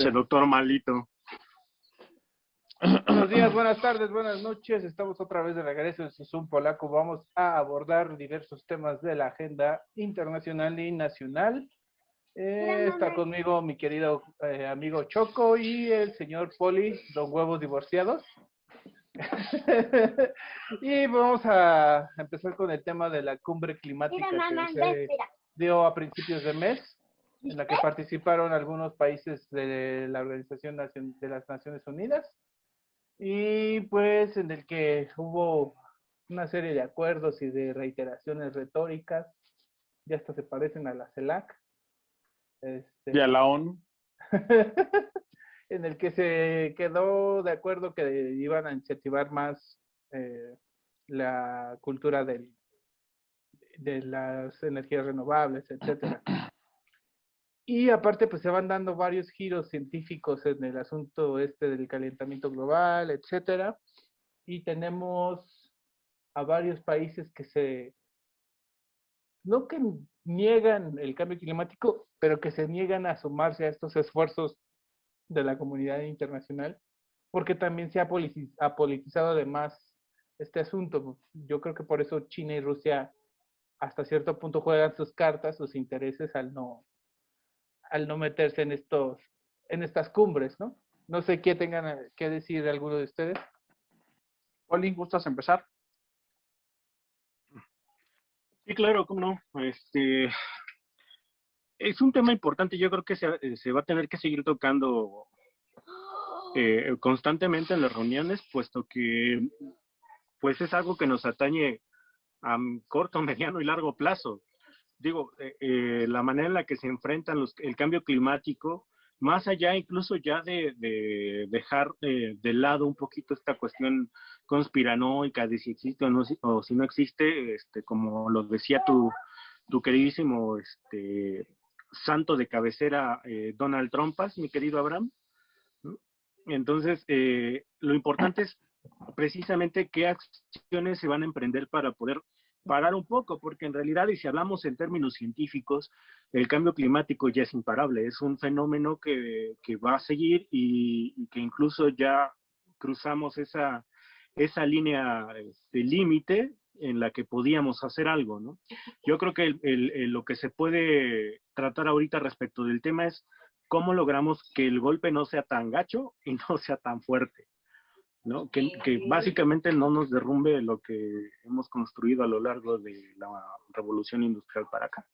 Che, doctor malito. Buenos días, buenas tardes, buenas noches. Estamos otra vez de regreso en su Zoom Polaco. Vamos a abordar diversos temas de la agenda internacional y nacional. Está conmigo mi querido amigo Choco y el señor Poli, don Huevos Divorciados. Y vamos a empezar con el tema de la cumbre climática que se dio a principios de mes, en la que participaron algunos países de la Organización de las Naciones Unidas. Y pues en el que hubo una serie de acuerdos y de reiteraciones retóricas, ya hasta se parecen a la CELAC. Y a la ONU. En el que se quedó de acuerdo que iban a incentivar más la cultura de las energías renovables, etcétera. Y aparte, pues se van dando varios giros científicos en el asunto del calentamiento global, etcétera. Y tenemos a varios países que no que niegan el cambio climático, pero que se niegan a sumarse a estos esfuerzos de la comunidad internacional, porque también se ha politizado además este asunto. Yo creo que por eso China y Rusia hasta cierto punto juegan sus cartas, sus intereses al no meterse en estas cumbres, ¿no? No sé qué tengan que decir alguno de ustedes. Poli, ¿gustas empezar? Sí, claro, cómo no. Es un tema importante, yo creo que se va a tener que seguir tocando constantemente en las reuniones, puesto que pues es algo que nos atañe a corto, mediano y largo plazo. Digo, la manera en la que se enfrentan el cambio climático, más allá incluso ya de dejar de lado un poquito esta cuestión conspiranoica de si existe o si no existe, como lo decía tu queridísimo santo de cabecera Donald Trumpas, mi querido Abraham, ¿no? Entonces, lo importante es precisamente qué acciones se van a emprender para poder parar un poco, porque en realidad, y si hablamos en términos científicos, el cambio climático ya es imparable, es un fenómeno que va a seguir y que incluso ya cruzamos esa línea de límite en la que podíamos hacer algo, ¿no? Yo creo que lo que se puede tratar ahorita respecto del tema es cómo logramos que el golpe no sea tan gacho y no sea tan fuerte, ¿no? Que básicamente no nos derrumbe lo que hemos construido a lo largo de la revolución industrial para acá,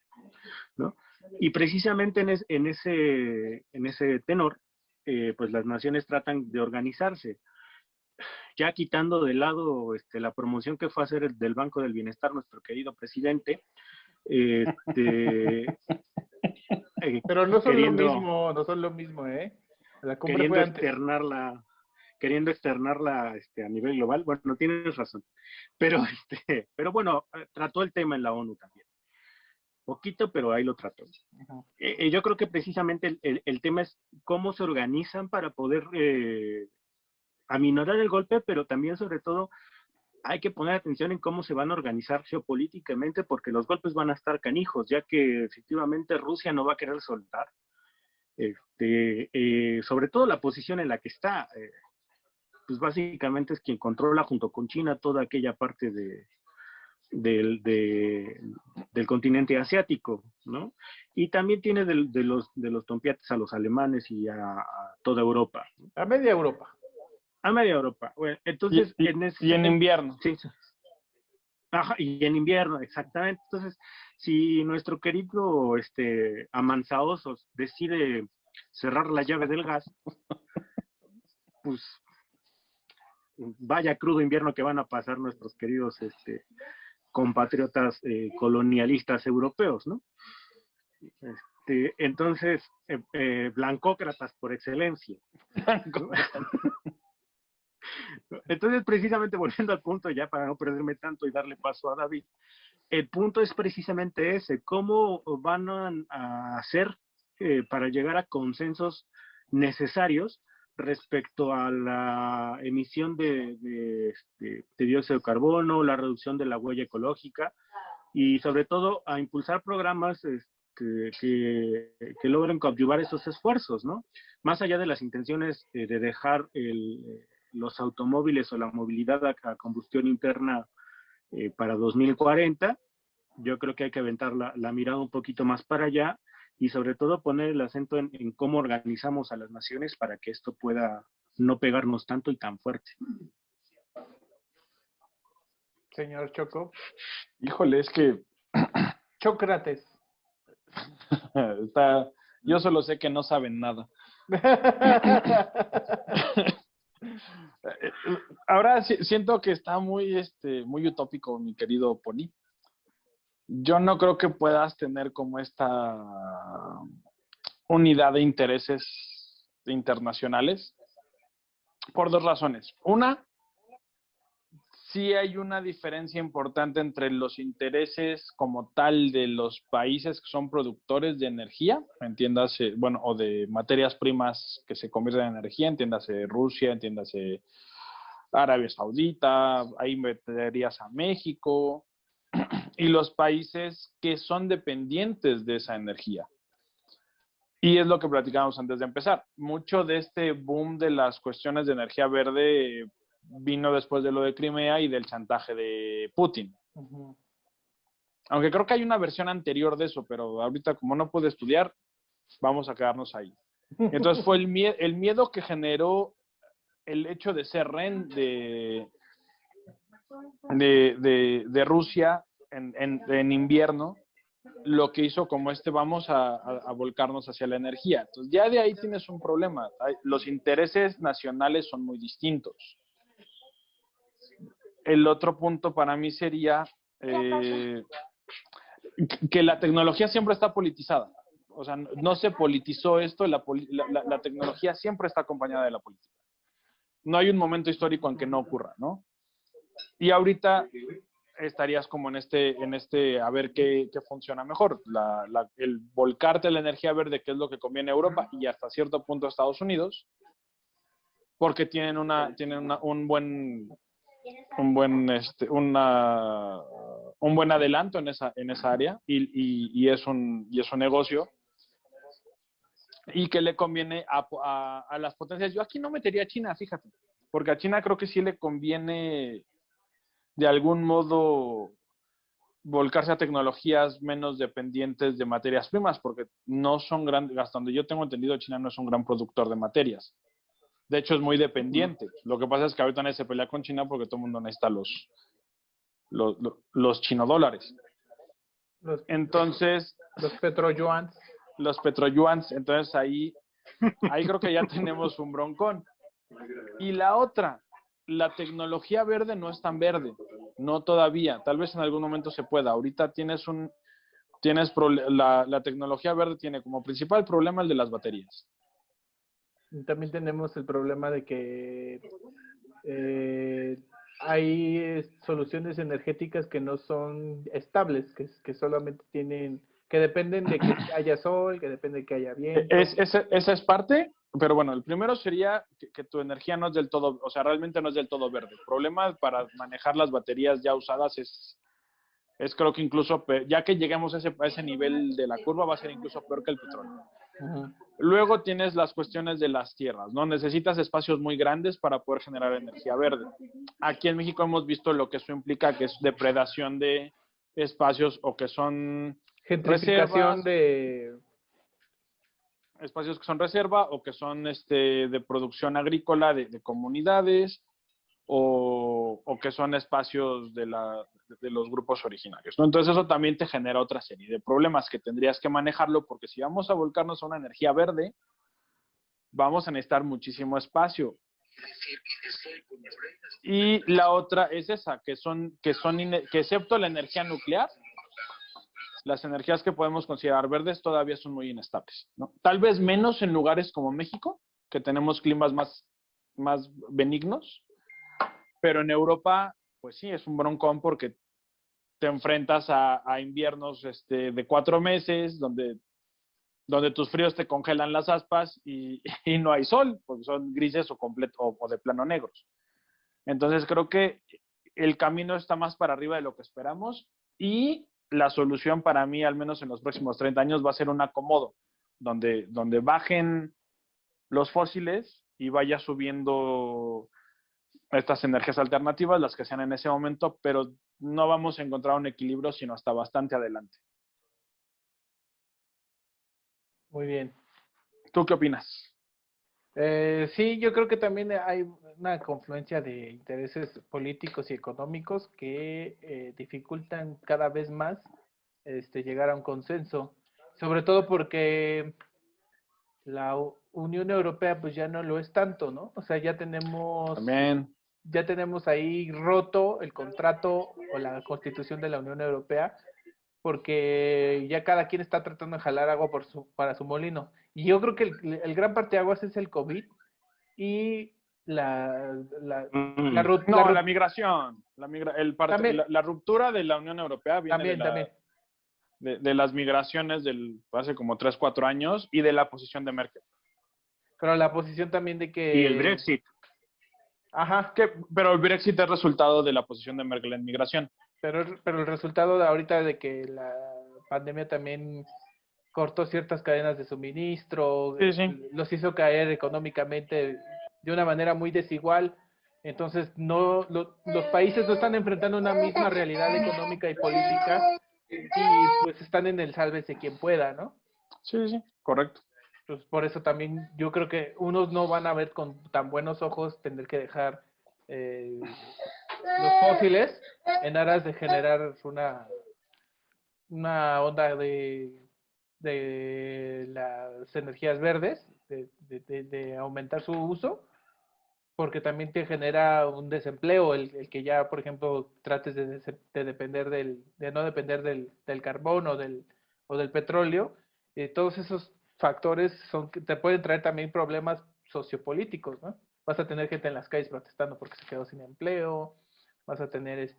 ¿no? Y precisamente en ese tenor, pues las naciones tratan de organizarse, ya quitando de lado la promoción que fue a hacer del Banco del Bienestar nuestro querido presidente, pero no son lo mismo, ¿eh? La cumbre queriendo fue antes. Queriendo externarla a nivel global. Bueno, tienes razón. Pero bueno, trató el tema en la ONU también. Poquito, pero ahí lo trató. Yo creo que precisamente el tema es cómo se organizan para poder aminorar el golpe, pero también, sobre todo, hay que poner atención en cómo se van a organizar geopolíticamente, porque los golpes van a estar canijos, ya que efectivamente Rusia no va a querer soltar. Sobre todo la posición en la que está, pues básicamente es quien controla junto con China toda aquella parte del continente asiático, ¿no? Y también tiene de los tompiates a los alemanes y a toda Europa. A media Europa. A media Europa. Bueno, entonces... Y en invierno. Sí. Ajá, y en invierno, exactamente. Entonces, si nuestro querido Amansaosos decide cerrar la llave del gas, pues vaya crudo invierno que van a pasar nuestros queridos compatriotas colonialistas europeos, ¿no? Entonces, blancócratas por excelencia. ¿No? Entonces, precisamente volviendo al punto, ya para no perderme tanto y darle paso a David, el punto es precisamente ese: cómo van a hacer para llegar a consensos necesarios respecto a la emisión de dióxido de carbono, la reducción de la huella ecológica y sobre todo a impulsar programas que logren coadyuvar esos esfuerzos, ¿no? Más allá de las intenciones de dejar los automóviles o la movilidad a combustión interna para 2040, yo creo que hay que aventar la mirada un poquito más para allá y sobre todo poner el acento en cómo organizamos a las naciones para que esto pueda no pegarnos tanto y tan fuerte. Señor Choco. Híjole, es que Chócrates. yo solo sé que no saben nada. Ahora siento que está muy utópico, mi querido Pony. Yo no creo que puedas tener como esta unidad de intereses internacionales por dos razones. Una, sí hay una diferencia importante entre los intereses como tal de los países que son productores de energía, entiéndase, bueno, o de materias primas que se convierten en energía, entiéndase Rusia, entiéndase Arabia Saudita, ahí meterías a México, y los países que son dependientes de esa energía. Y es lo que platicábamos antes de empezar. Mucho de este boom de las cuestiones de energía verde vino después de lo de Crimea y del chantaje de Putin. Uh-huh. Aunque creo que hay una versión anterior de eso, pero ahorita como no pude estudiar, vamos a quedarnos ahí. Entonces fue el miedo que generó el hecho de ser rehén de Rusia en invierno, lo que hizo como vamos a volcarnos hacia la energía. Entonces ya de ahí tienes un problema. Los intereses nacionales son muy distintos. El otro punto para mí sería que la tecnología siempre está politizada. O sea, no se politizó esto, la tecnología siempre está acompañada de la política. No hay un momento histórico en que no ocurra, ¿no? Y ahorita estarías como en a ver qué funciona mejor. El volcarte a la energía verde, que es lo que conviene a Europa y hasta cierto punto a Estados Unidos, porque tienen un buen adelanto en esa área y es un negocio y que le conviene a las potencias. Yo aquí no metería a China, fíjate, porque a China creo que sí le conviene de algún modo volcarse a tecnologías menos dependientes de materias primas, porque no son grandes, hasta donde yo tengo entendido, China no es un gran productor de materias. De hecho, es muy dependiente. Lo que pasa es que ahorita nadie se pelea con China porque todo el mundo necesita los chinodólares. Entonces... Los petroyuans. Los petroyuans. Entonces ahí creo que ya tenemos un broncón. Y la otra, la tecnología verde no es tan verde. No todavía. Tal vez en algún momento se pueda. Ahorita la tecnología verde tiene como principal problema el de las baterías. También tenemos el problema de que hay soluciones energéticas que no son estables, que solamente que dependen de que haya sol, que depende de que haya viento. Esa es parte, pero bueno, el primero sería que tu energía no es del todo, o sea, realmente no es del todo verde. El problema para manejar las baterías ya usadas es creo que incluso, ya que lleguemos a ese nivel de la curva, va a ser incluso peor que el petróleo. Uh-huh. Luego tienes las cuestiones de las tierras, ¿no? Necesitas espacios muy grandes para poder generar energía verde. Aquí en México hemos visto lo que eso implica, que es depredación de espacios o que son gentrificación espacios que son reserva o que son de producción agrícola de comunidades o que son espacios de los grupos originarios, ¿no? Entonces eso también te genera otra serie de problemas que tendrías que manejarlo, porque si vamos a volcarnos a una energía verde, vamos a necesitar muchísimo espacio. Y la otra es esa, que excepto la energía nuclear, las energías que podemos considerar verdes todavía son muy inestables, ¿no? Tal vez menos en lugares como México, que tenemos climas más benignos, pero en Europa, pues sí, es un broncón porque te enfrentas a inviernos de 4 meses, donde tus fríos te congelan las aspas y no hay sol, porque son grises o de plano negros. Entonces creo que el camino está más para arriba de lo que esperamos y la solución para mí, al menos en los próximos 30 años, va a ser un acomodo, donde bajen los fósiles y vaya subiendo estas energías alternativas, las que sean en ese momento, pero no vamos a encontrar un equilibrio sino hasta bastante adelante. Muy bien. ¿Tú qué opinas? Sí, yo creo que también hay una confluencia de intereses políticos y económicos que dificultan cada vez más llegar a un consenso, sobre todo porque la Unión Europea pues ya no lo es tanto, ¿no? O sea, También. ya tenemos ahí roto el contrato o la constitución de la Unión Europea porque ya cada quien está tratando de jalar agua para su molino. Y yo creo que el gran parteaguas es el COVID y No, la migración. también, La ruptura de la Unión Europea viene también. de las migraciones hace como 3, 4 años y de la posición de Merkel. Pero la posición también de Y el que... Brexit. Ajá, Pero el Brexit es resultado de la posición de Merkel en migración. pero el resultado de ahorita de que la pandemia también cortó ciertas cadenas de suministro, Sí, sí. los hizo caer económicamente de una manera muy desigual. Entonces, los países no están enfrentando una misma realidad económica y política y pues están en el sálvese quien pueda, ¿no? Sí, sí, correcto. Pues por eso también yo creo que unos no van a ver con tan buenos ojos tener que dejar los fósiles en aras de generar una onda de las energías verdes, de aumentar su uso, porque también te genera un desempleo el que ya, por ejemplo, trates de depender de no depender del carbón o del petróleo. Todos esos factores te pueden traer también problemas sociopolíticos, ¿no? Vas a tener gente en las calles protestando porque se quedó sin empleo, vas a tener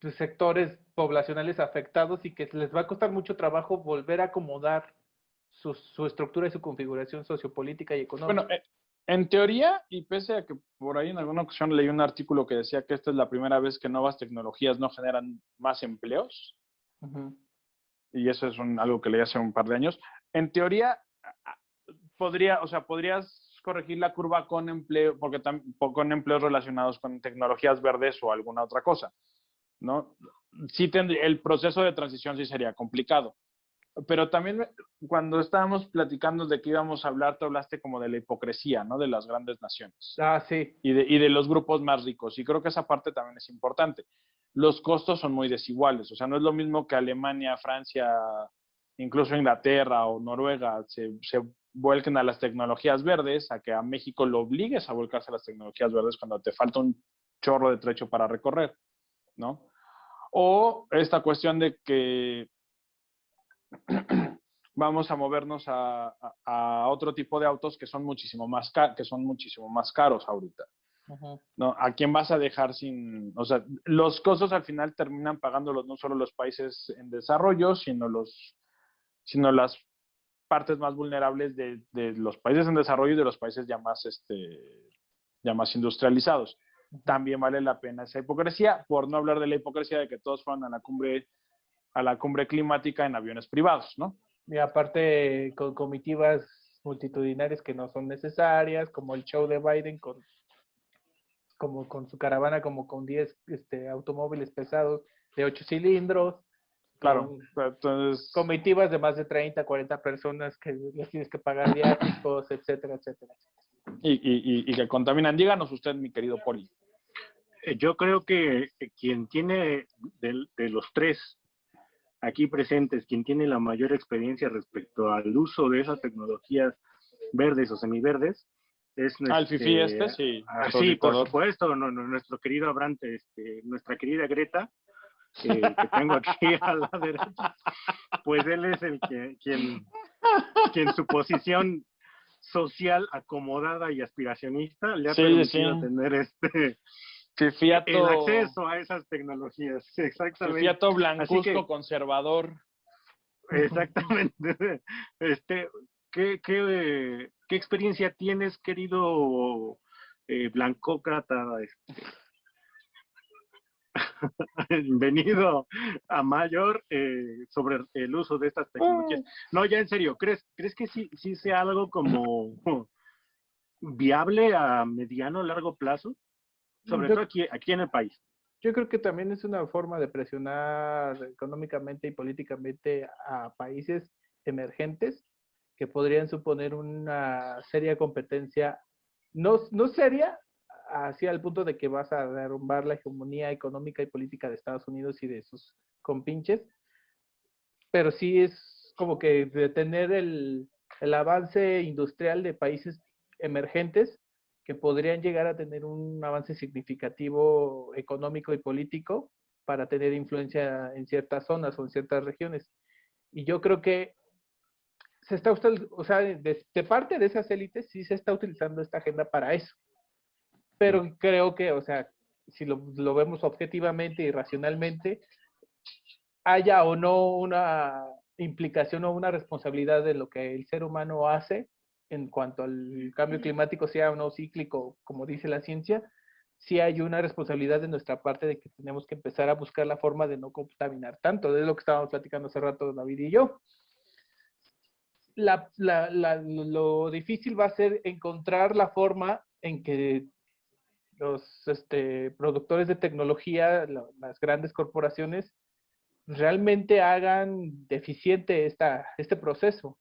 pues, sectores poblacionales afectados y que les va a costar mucho trabajo volver a acomodar su estructura y su configuración sociopolítica y económica. Bueno, en teoría, y pese a que por ahí en alguna ocasión leí un artículo que decía que esta es la primera vez que nuevas tecnologías no generan más empleos, y eso es algo que leí hace un par de años, en teoría podrías corregir la curva con empleo, con empleos relacionados con tecnologías verdes o alguna otra cosa, ¿no? Sí el proceso de transición sí sería complicado. Pero también cuando estábamos platicando de que íbamos a hablar, te hablaste como de la hipocresía, ¿no? De las grandes naciones. Ah, sí. Y de los grupos más ricos. Y creo que esa parte también es importante. Los costos son muy desiguales. O sea, no es lo mismo que Alemania, Francia, incluso Inglaterra o Noruega se vuelquen a las tecnologías verdes, a que a México lo obligues a volcarse a las tecnologías verdes cuando te falta un chorro de trecho para recorrer, ¿no? O esta cuestión de que vamos a movernos a otro tipo de autos que son muchísimo más caros ahorita. ¿No? ¿A quién vas a dejar sin...? O sea, los costos al final terminan pagándolos no solo los países en desarrollo, sino las partes más vulnerables de los países en desarrollo y de los países ya más industrializados. También vale la pena esa hipocresía, por no hablar de la hipocresía de que todos fueron a la cumbre climática en aviones privados, ¿no? Y aparte con comitivas multitudinarias que no son necesarias, como el show de Biden como con su caravana, como con 10 automóviles pesados de 8 cilindros. Claro, entonces... Comitivas de más de 30, 40 personas que les tienes que pagar viáticos, etcétera, etcétera. Y que contaminan. Díganos usted, mi querido Poli. Yo creo que quien tiene de los tres aquí presentes, quien tiene la mayor experiencia respecto al uso de esas tecnologías verdes o semiverdes, es el FIFI sí. Sí, por supuesto, nuestro querido Abrante, nuestra querida Greta, que tengo aquí a la derecha, pues él es quien su posición social acomodada y aspiracionista le ha permitido tener el acceso a esas tecnologías. Exactamente. Fifiato blancuzco conservador. Exactamente. ¿Qué experiencia tienes, querido blancócrata? venido a mayor sobre el uso de estas tecnologías. No, ya en serio, ¿crees que sí sea algo como viable a mediano o largo plazo? Sobre Yo, todo aquí en el país. yo creo que también es una forma de presionar económicamente y políticamente a países emergentes que podrían suponer una seria competencia, no seria, hacia el punto de que vas a derrumbar la hegemonía económica y política de Estados Unidos y de sus compinches, pero sí es como que detener el avance industrial de países emergentes que podrían llegar a tener un avance significativo económico y político para tener influencia en ciertas zonas o en ciertas regiones. Y yo creo que se está, o sea, de parte de esas élites sí se está utilizando esta agenda para eso. Pero creo que, o sea, si lo vemos objetivamente y racionalmente, haya o no una implicación o una responsabilidad de lo que el ser humano hace en cuanto al cambio climático, sea o no cíclico, como dice la ciencia, sí hay una responsabilidad de nuestra parte de que tenemos que empezar a buscar la forma de no contaminar tanto, de lo que estábamos platicando hace rato David y yo. Lo difícil va a ser encontrar la forma en que los productores de tecnología, las grandes corporaciones, realmente hagan deficiente este proceso,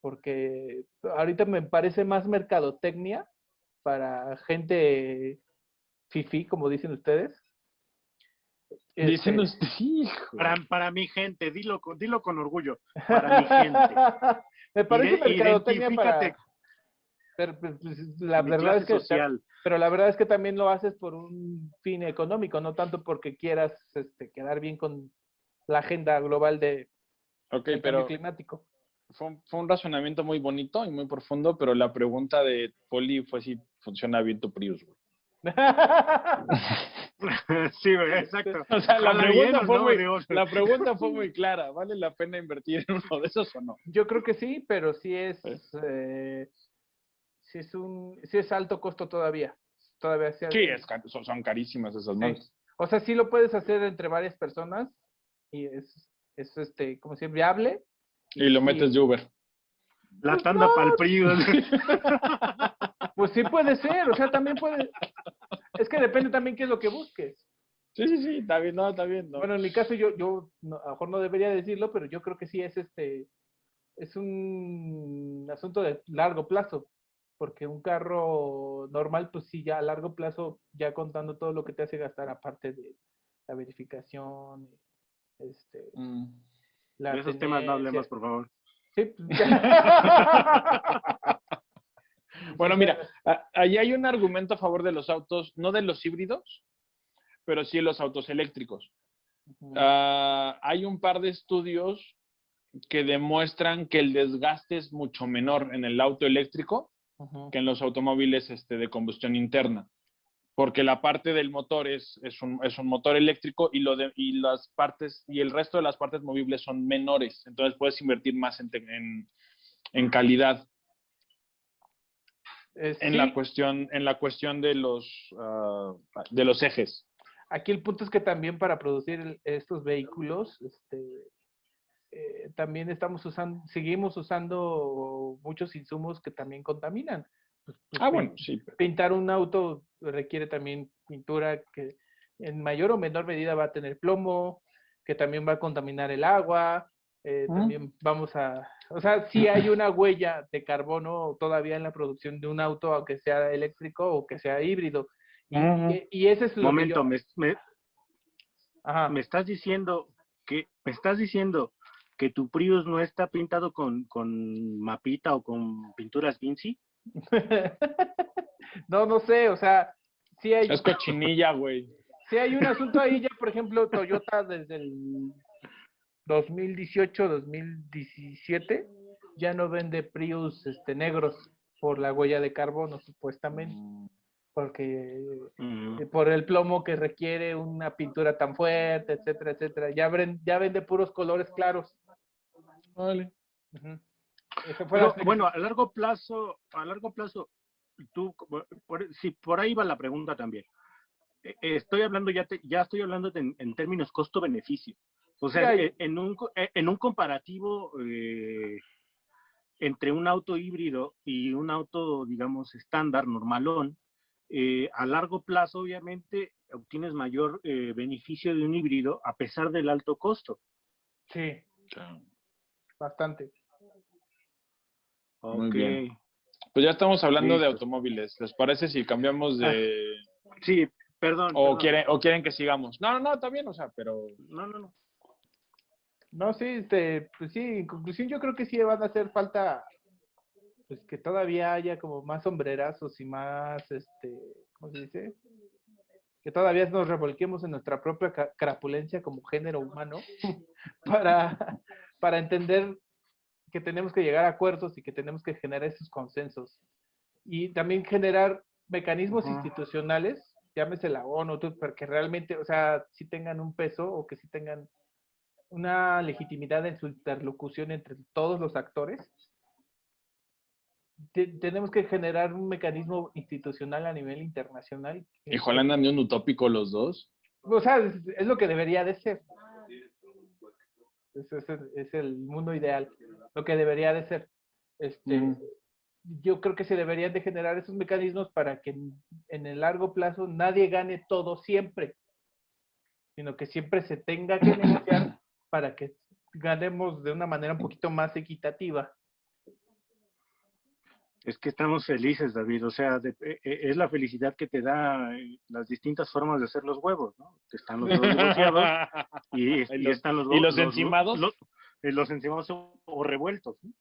porque ahorita me parece más mercadotecnia para gente fifi, como dicen ustedes. Dicen ustedes, hijo. Para mi gente, dilo con orgullo, para mi gente. Me parece mercadotecnia Identifícate. pero la verdad es que social. Pero la verdad es que también lo haces por un fin económico, no tanto porque quieras quedar bien con la agenda global de cambio climático. Fue un razonamiento muy bonito y muy profundo, pero la pregunta de Poli fue si funciona bien tu Prius, güey. Sí, exacto. O sea, la pregunta fue muy clara. ¿Vale la pena invertir en uno de esos o no? Yo creo que sí, pero sí es alto costo todavía. Sí, son carísimas esas madres. Sí. O sea, sí lo puedes hacer entre varias personas y es como si es viable. Y lo metes de Uber. La tanda para el Prius. Pues sí puede ser, o sea, también puede. Es que depende también qué es lo que busques. Sí, está bien, no. Bueno, en mi caso yo no, a lo mejor no debería decirlo, pero yo creo que sí es un asunto de largo plazo, porque un carro normal, pues sí, ya a largo plazo, ya contando todo lo que te hace gastar, aparte de la verificación, De esos temas no hablemos, por favor. Sí, pues, bueno, mira, ahí hay un argumento a favor de los autos, no de los híbridos, pero sí de los autos eléctricos. Hay un par de estudios que demuestran que el desgaste es mucho menor en el auto eléctrico que en los automóviles de combustión interna, porque la parte del motor es un motor eléctrico y las partes y el resto de las partes movibles son menores, entonces puedes invertir más en calidad. En la cuestión de los ejes. Aquí el punto es que también para producir estos vehículos, también seguimos usando muchos insumos que también contaminan. Bueno, sí. Pintar un auto requiere también pintura que en mayor o menor medida va a tener plomo, que también va a contaminar el agua. También o sea, sí hay una huella de carbono todavía en la producción de un auto, aunque sea eléctrico o que sea híbrido. Y ese es lo Momento, que me estás diciendo que tu Prius no está pintado con mapita o con pinturas Vinci. No sé, o sea, sí hay... Es cochinilla, güey. Sí hay un asunto ahí ya, por ejemplo, Toyota desde el 2018, 2017, ya no vende Prius negros por la huella de carbono, supuestamente, porque por el plomo que requiere una pintura tan fuerte, etcétera, etcétera. Ya vende puros colores claros. Vale. Bueno, a largo plazo, tú, por ahí va la pregunta también. estoy hablando, ya estoy hablando en términos costo-beneficio. O Sí sea, hay, en un comparativo entre un auto híbrido y un auto, digamos, estándar, normalón, a largo plazo, obviamente, obtienes mayor beneficio de un híbrido a pesar del alto costo. sí, bastante. Muy Ok. bien. Pues ya estamos hablando de Listo. automóviles. ¿Les parece si cambiamos Ah, de... sí, perdón. o quieren que sigamos? No, no, no, está bien, o sea, pero... No. No, sí, pues sí, en conclusión yo creo que sí van a hacer falta, pues que todavía haya como más sombrerazos y más, ¿cómo se dice? Que todavía nos revolquemos en nuestra propia crapulencia como género humano para, para entender que tenemos que llegar a acuerdos y que tenemos que generar esos consensos. Y también generar mecanismos Ajá. institucionales, llámese la ONU, para que realmente, o sea, sí tengan un peso o que sí tengan una legitimidad en su interlocución entre todos los actores. Tenemos que generar un mecanismo institucional a nivel internacional. Híjole, andan de un utópico los dos. O sea, es lo que debería de ser. Es el mundo ideal, lo que debería de ser. Este, yo creo que se deberían de generar esos mecanismos para que en el largo plazo nadie gane todo siempre, sino que siempre se tenga que negociar para que ganemos de una manera un poquito más equitativa. Es que estamos felices, David. O sea, es la felicidad que te da las distintas formas de hacer los huevos, ¿no? Están los huevos divorciados y están los ¿Y huevos, los encimados? los encimados o revueltos, ¿no?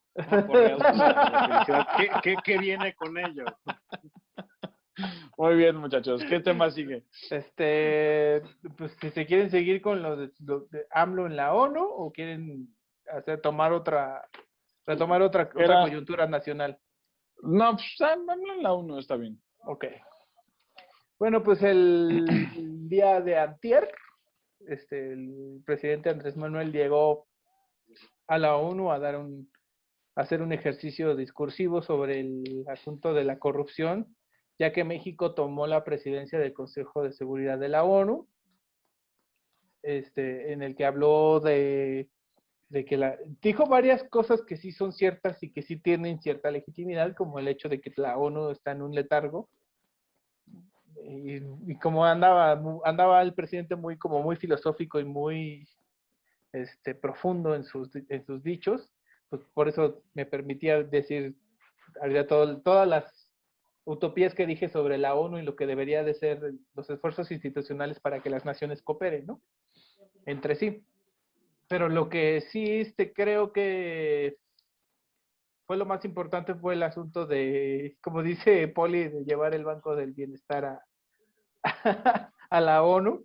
Porreados. La felicidad, ¿qué viene con ello? Muy bien, muchachos. ¿Qué tema sigue? Pues si se quieren seguir con lo de AMLO en la ONU o quieren retomar otra coyuntura nacional. No, pues dame la 1, está bien. Ok. Bueno, pues el día de antier, el presidente Andrés Manuel llegó a la ONU a hacer un ejercicio discursivo sobre el asunto de la corrupción, ya que México tomó la presidencia del Consejo de Seguridad de la ONU, en el que habló de que dijo varias cosas que sí son ciertas y que sí tienen cierta legitimidad, como el hecho de que la ONU está en un letargo. Y como andaba el presidente muy filosófico y muy profundo en sus dichos, pues por eso me permitía decir todas las utopías que dije sobre la ONU y lo que debería de ser los esfuerzos institucionales para que las naciones cooperen, ¿no? Entre sí. Pero lo que sí creo que fue lo más importante fue el asunto de, como dice Poli, de llevar el Banco del Bienestar a la ONU.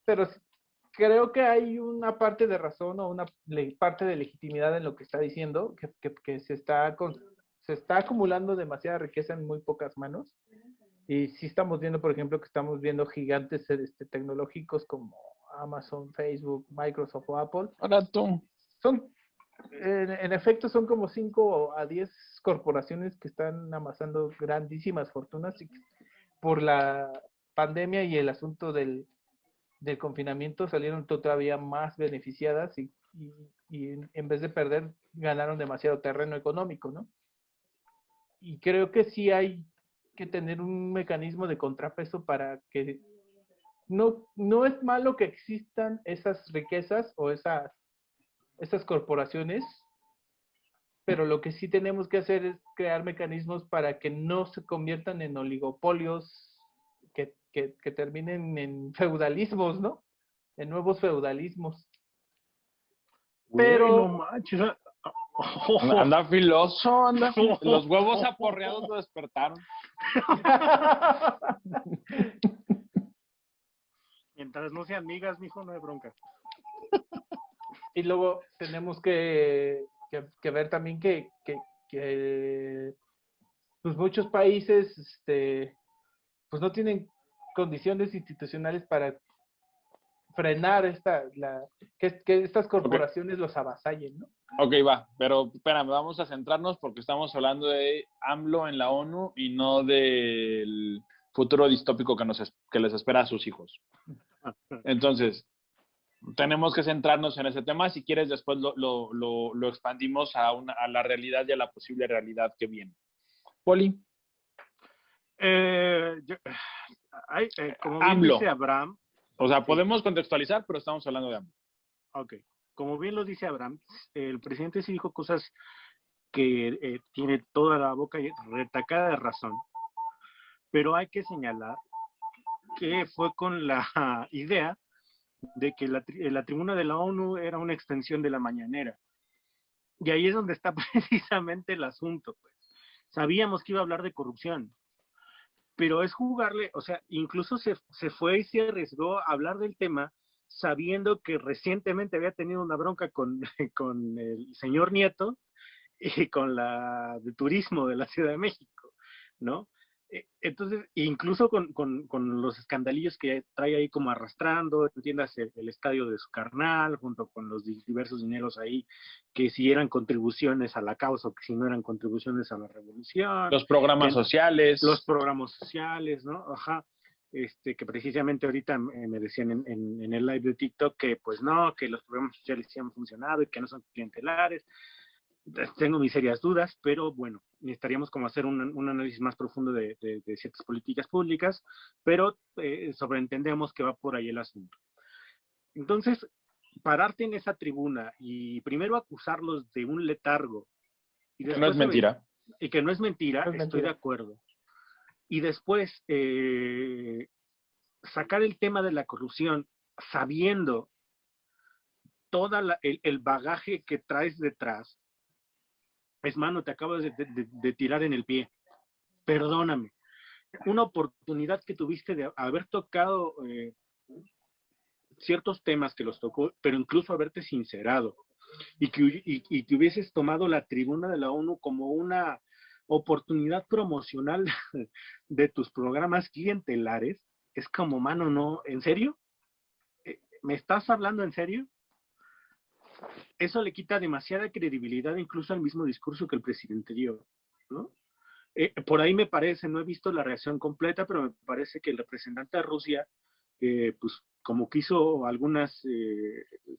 Pero creo que hay una parte de razón o una parte de legitimidad en lo que está diciendo, que se está acumulando demasiada riqueza en muy pocas manos. Y sí estamos viendo, por ejemplo, que estamos viendo gigantes tecnológicos como Amazon, Facebook, Microsoft o Apple. Ahora tú. En efecto, son como 5 a 10 corporaciones que están amasando grandísimas fortunas y por la pandemia y el asunto del confinamiento salieron todavía más beneficiadas y en vez de perder, ganaron demasiado terreno económico, ¿no? Y creo que sí hay que tener un mecanismo de contrapeso para que no es malo que existan esas riquezas o esas corporaciones, pero lo que sí tenemos que hacer es crear mecanismos para que no se conviertan en oligopolios que terminen en feudalismos, ¿no? En nuevos feudalismos. Güey, no Pero manches. Anda filoso, anda. Los huevos aporreados lo despertaron. Mientras no sean migas, mijo, no hay bronca. Y luego tenemos que ver también que pues muchos países pues no tienen condiciones institucionales para frenar que estas corporaciones los avasallen, ¿no? Ok, va, pero espérame, vamos a centrarnos porque estamos hablando de AMLO en la ONU y no del futuro distópico que les espera a sus hijos. Entonces, tenemos que centrarnos en ese tema. Si quieres, después lo expandimos a la realidad y a la posible realidad que viene. Poli. Como bien AMLO. dice Abraham. O sea, Sí. podemos contextualizar, pero estamos hablando de AMLO. Ok. Como bien lo dice Abraham, el presidente sí dijo cosas que tiene toda la boca retacada de razón. Pero hay que señalar que fue con la idea de que la tribuna de la ONU era una extensión de la mañanera. Y ahí es donde está precisamente el asunto. Pues. Sabíamos que iba a hablar de corrupción, pero es jugarle, o sea, incluso se fue y se arriesgó a hablar del tema sabiendo que recientemente había tenido una bronca con, con el señor Nieto y con la de turismo de la Ciudad de México, ¿no? Entonces, incluso con los escandalillos que trae ahí como arrastrando, entiendas, el estadio de su carnal, junto con los diversos dineros ahí, que si eran contribuciones a la causa o que si no eran contribuciones a la revolución. Los programas sociales. Los programas sociales, ¿no? Ajá. Que precisamente ahorita me decían en el live de TikTok que pues no, que los programas sociales sí han funcionado y que no son clientelares. Tengo mis serias dudas, pero bueno, necesitaríamos como hacer un análisis más profundo de ciertas políticas públicas, pero sobreentendemos que va por ahí el asunto. Entonces, pararte en esa tribuna y primero acusarlos de un letargo. Y después, no es mentira. Y que no es mentira, No es estoy mentira. de acuerdo. Y después sacar el tema de la corrupción sabiendo todo el bagaje que traes detrás, es mano, te acabas de tirar en el pie. Perdóname. Una oportunidad que tuviste de haber tocado ciertos temas que los tocó, pero incluso haberte sincerado y que hubieses tomado la tribuna de la ONU como una oportunidad promocional de tus programas clientelares, es como, mano, no, ¿en serio? ¿Me estás hablando en serio? Eso le quita demasiada credibilidad incluso al mismo discurso que el presidente dio, ¿no? Por ahí me parece, no he visto la reacción completa, pero me parece que el representante de Rusia, pues como que hizo algunas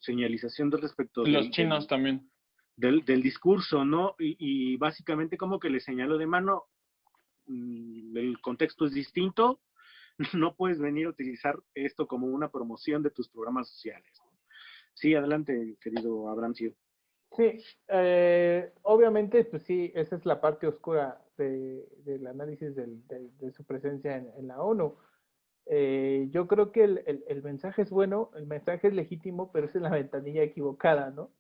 señalizaciones respecto Los chinos también. Del discurso, ¿no? Y básicamente como que le señaló de mano, el contexto es distinto, no puedes venir a utilizar esto como una promoción de tus programas sociales. Sí, adelante, querido Abraham. Sí, obviamente, pues sí, esa es la parte oscura del análisis de su presencia en la ONU. Yo creo que el mensaje es bueno, el mensaje es legítimo, pero es en la ventanilla equivocada, ¿no?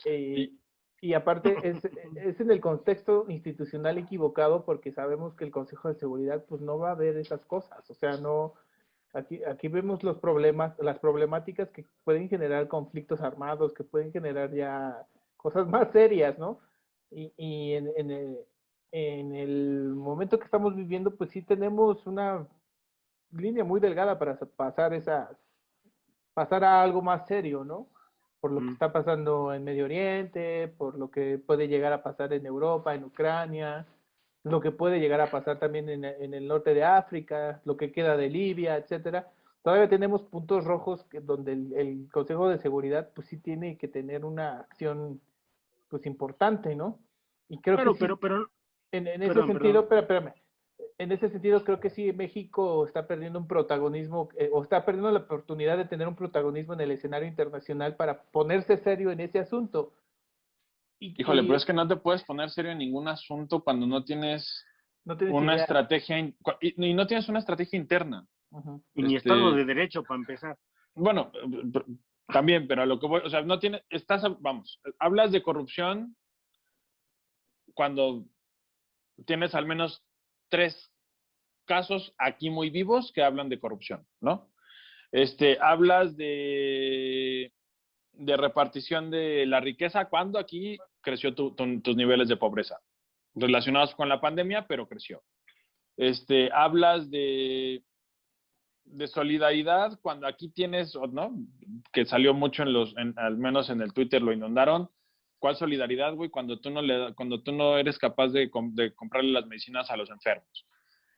Y aparte es en el contexto institucional equivocado porque sabemos que el Consejo de Seguridad pues no va a ver esas cosas, o sea, no, aquí vemos los problemas, las problemáticas que pueden generar conflictos armados, que pueden generar ya cosas más serias, ¿no? Y en el momento que estamos viviendo, pues sí tenemos una línea muy delgada para pasar a algo más serio, ¿no? Por lo que está pasando en Medio Oriente, por lo que puede llegar a pasar en Europa, en Ucrania, lo que puede llegar a pasar también en el norte de África, lo que queda de Libia, etcétera. Todavía tenemos puntos rojos donde el Consejo de Seguridad pues sí tiene que tener una acción pues importante, ¿no? Y creo que sí, en ese sentido, espérame, en ese sentido creo que sí México está perdiendo un protagonismo o está perdiendo la oportunidad de tener un protagonismo en el escenario internacional para ponerse serio en ese asunto. Híjole, pero es que no te puedes poner serio en ningún asunto cuando no tienes una idea. estrategia y no tienes una estrategia interna. Uh-huh. Y ni Estado de Derecho para empezar. Bueno, también, pero a lo que voy, o sea, no tienes, hablas de corrupción cuando tienes al menos 3 casos aquí muy vivos que hablan de corrupción, ¿no? Hablas de repartición de la riqueza cuando aquí creció tus niveles de pobreza relacionados con la pandemia, pero creció. Hablas de solidaridad cuando aquí tienes, ¿no? Que salió mucho al menos en el Twitter lo inundaron. ¿Cuál solidaridad, güey? Cuando tú no eres capaz de comprarle las medicinas a los enfermos.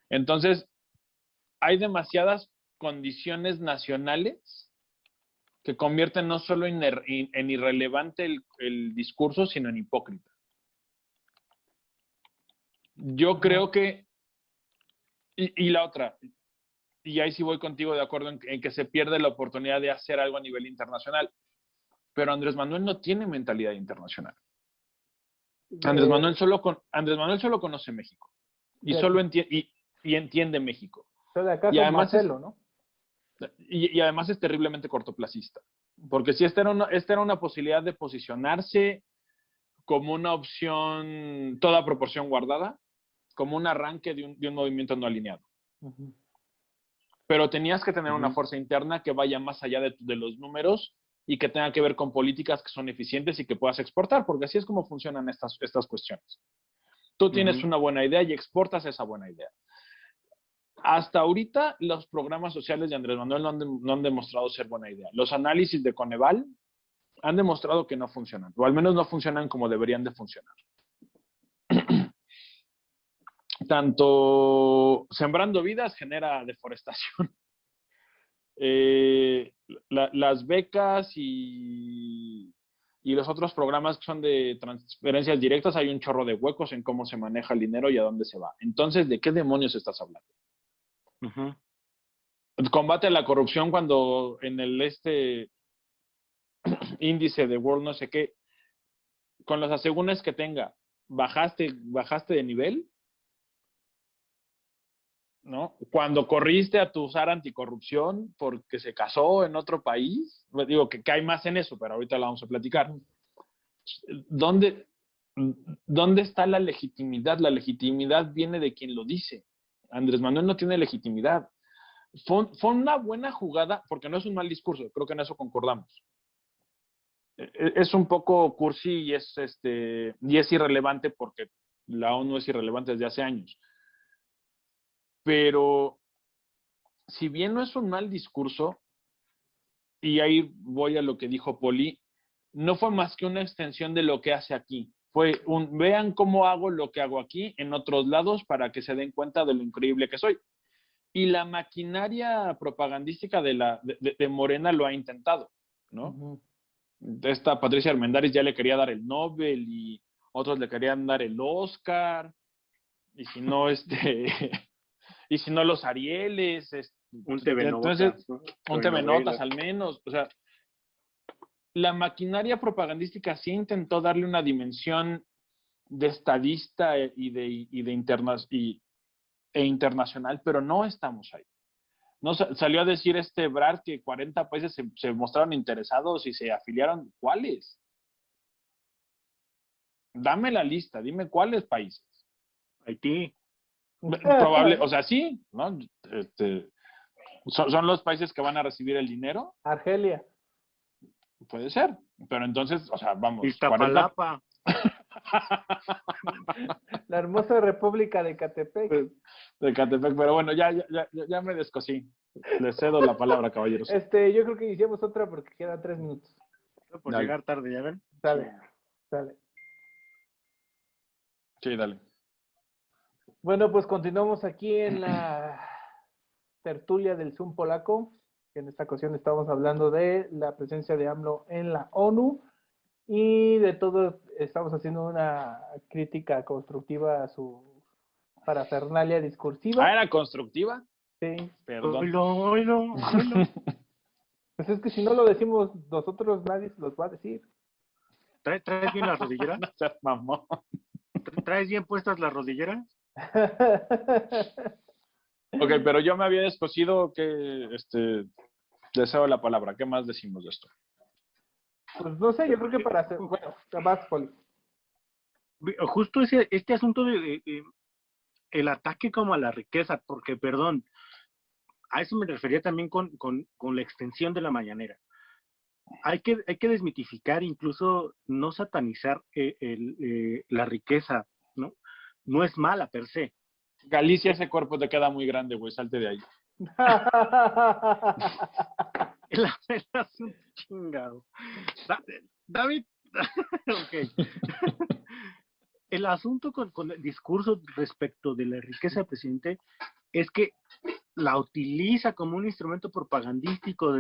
Entonces, hay demasiadas condiciones nacionales que convierten no solo en irrelevante el discurso, sino en hipócrita. Yo creo que, y la otra, y ahí sí voy contigo de acuerdo en que se pierde la oportunidad de hacer algo a nivel internacional, pero Andrés Manuel no tiene mentalidad internacional. Andrés Manuel solo conoce México y solo entiende México. Solo de acaso Y además Marcelo, ¿no? Y además es terriblemente cortoplacista. Porque si esta era una posibilidad de posicionarse como una opción, toda proporción guardada, como un arranque de un movimiento no alineado. Uh-huh. Pero tenías que tener una fuerza interna que vaya más allá de los números y que tenga que ver con políticas que son eficientes y que puedas exportar, porque así es como funcionan estas cuestiones. Tú tienes una buena idea y exportas esa buena idea. Hasta ahorita, los programas sociales de Andrés Manuel no han demostrado ser buena idea. Los análisis de Coneval han demostrado que no funcionan, o al menos no funcionan como deberían de funcionar. Tanto Sembrando Vidas genera deforestación. Las becas y los otros programas que son de transferencias directas, hay un chorro de huecos en cómo se maneja el dinero y a dónde se va. Entonces, ¿de qué demonios estás hablando? Combate a la corrupción cuando en el índice de World no sé qué, con los asegúnes que tenga, bajaste de nivel, ¿no? Cuando corriste a tu SAR anticorrupción porque se casó en otro país, digo que hay más en eso, pero ahorita la vamos a platicar. ¿Dónde está la legitimidad? La legitimidad viene de quien lo dice. Andrés Manuel no tiene legitimidad. Fue una buena jugada, porque no es un mal discurso, creo que en eso concordamos. Es un poco cursi y es irrelevante porque la ONU es irrelevante desde hace años. Pero si bien no es un mal discurso, y ahí voy a lo que dijo Poli, no fue más que una extensión de lo que hace aquí. Fue vean cómo hago lo que hago aquí en otros lados para que se den cuenta de lo increíble que soy. Y la maquinaria propagandística de Morena lo ha intentado, ¿no? Uh-huh. Esta Patricia Armendáriz ya le quería dar el Nobel y otros le querían dar el Oscar, y si no, y si no los Arieles, un TV Notas, ¿no? Un TV Notas al menos. O sea, la maquinaria propagandística sí intentó darle una dimensión de estadista e internacional, pero no estamos ahí. No salió a decir Ebrard que 40 países se mostraron interesados y se afiliaron. ¿Cuáles? Dame la lista, dime cuáles países. Haití. Probable, o sea, sí, ¿no? ¿Son los países que van a recibir el dinero? Argelia. Puede ser, pero entonces, o sea, vamos. Iztapalapa. La hermosa República de Catepec. De Catepec, pero bueno, ya me descosí. Les cedo la palabra, caballeros. Yo creo que iniciamos otra porque quedan 3 minutos. Por dale. Llegar tarde, ¿ya ven? Dale. Sí, dale. Bueno, pues continuamos aquí en la tertulia del Zoom polaco. En esta ocasión estamos hablando de la presencia de AMLO en la ONU y de todo, estamos haciendo una crítica constructiva a su parafernalia discursiva. ¿Ah, era constructiva? Sí. Perdón. Oilo. Pues es que si no lo decimos nosotros, nadie se los va a decir. ¿Traes bien las rodilleras? No seas mamón. ¿Traes bien puestas las rodilleras? Ok, pero yo me había descosido que deseo la palabra. ¿Qué más decimos de esto? Pues no sé, yo creo que para hacer, bueno, más Poli. Justo este asunto de el ataque como a la riqueza, porque perdón, a eso me refería también con la extensión de la mañanera. Hay que desmitificar, incluso no satanizar la riqueza, ¿no? No es mala per se. Galicia, ese cuerpo te queda muy grande, güey, salte de ahí. El asunto chingado. David, ok. El asunto con el discurso respecto de la riqueza, presidente, es que la utiliza como un instrumento propagandístico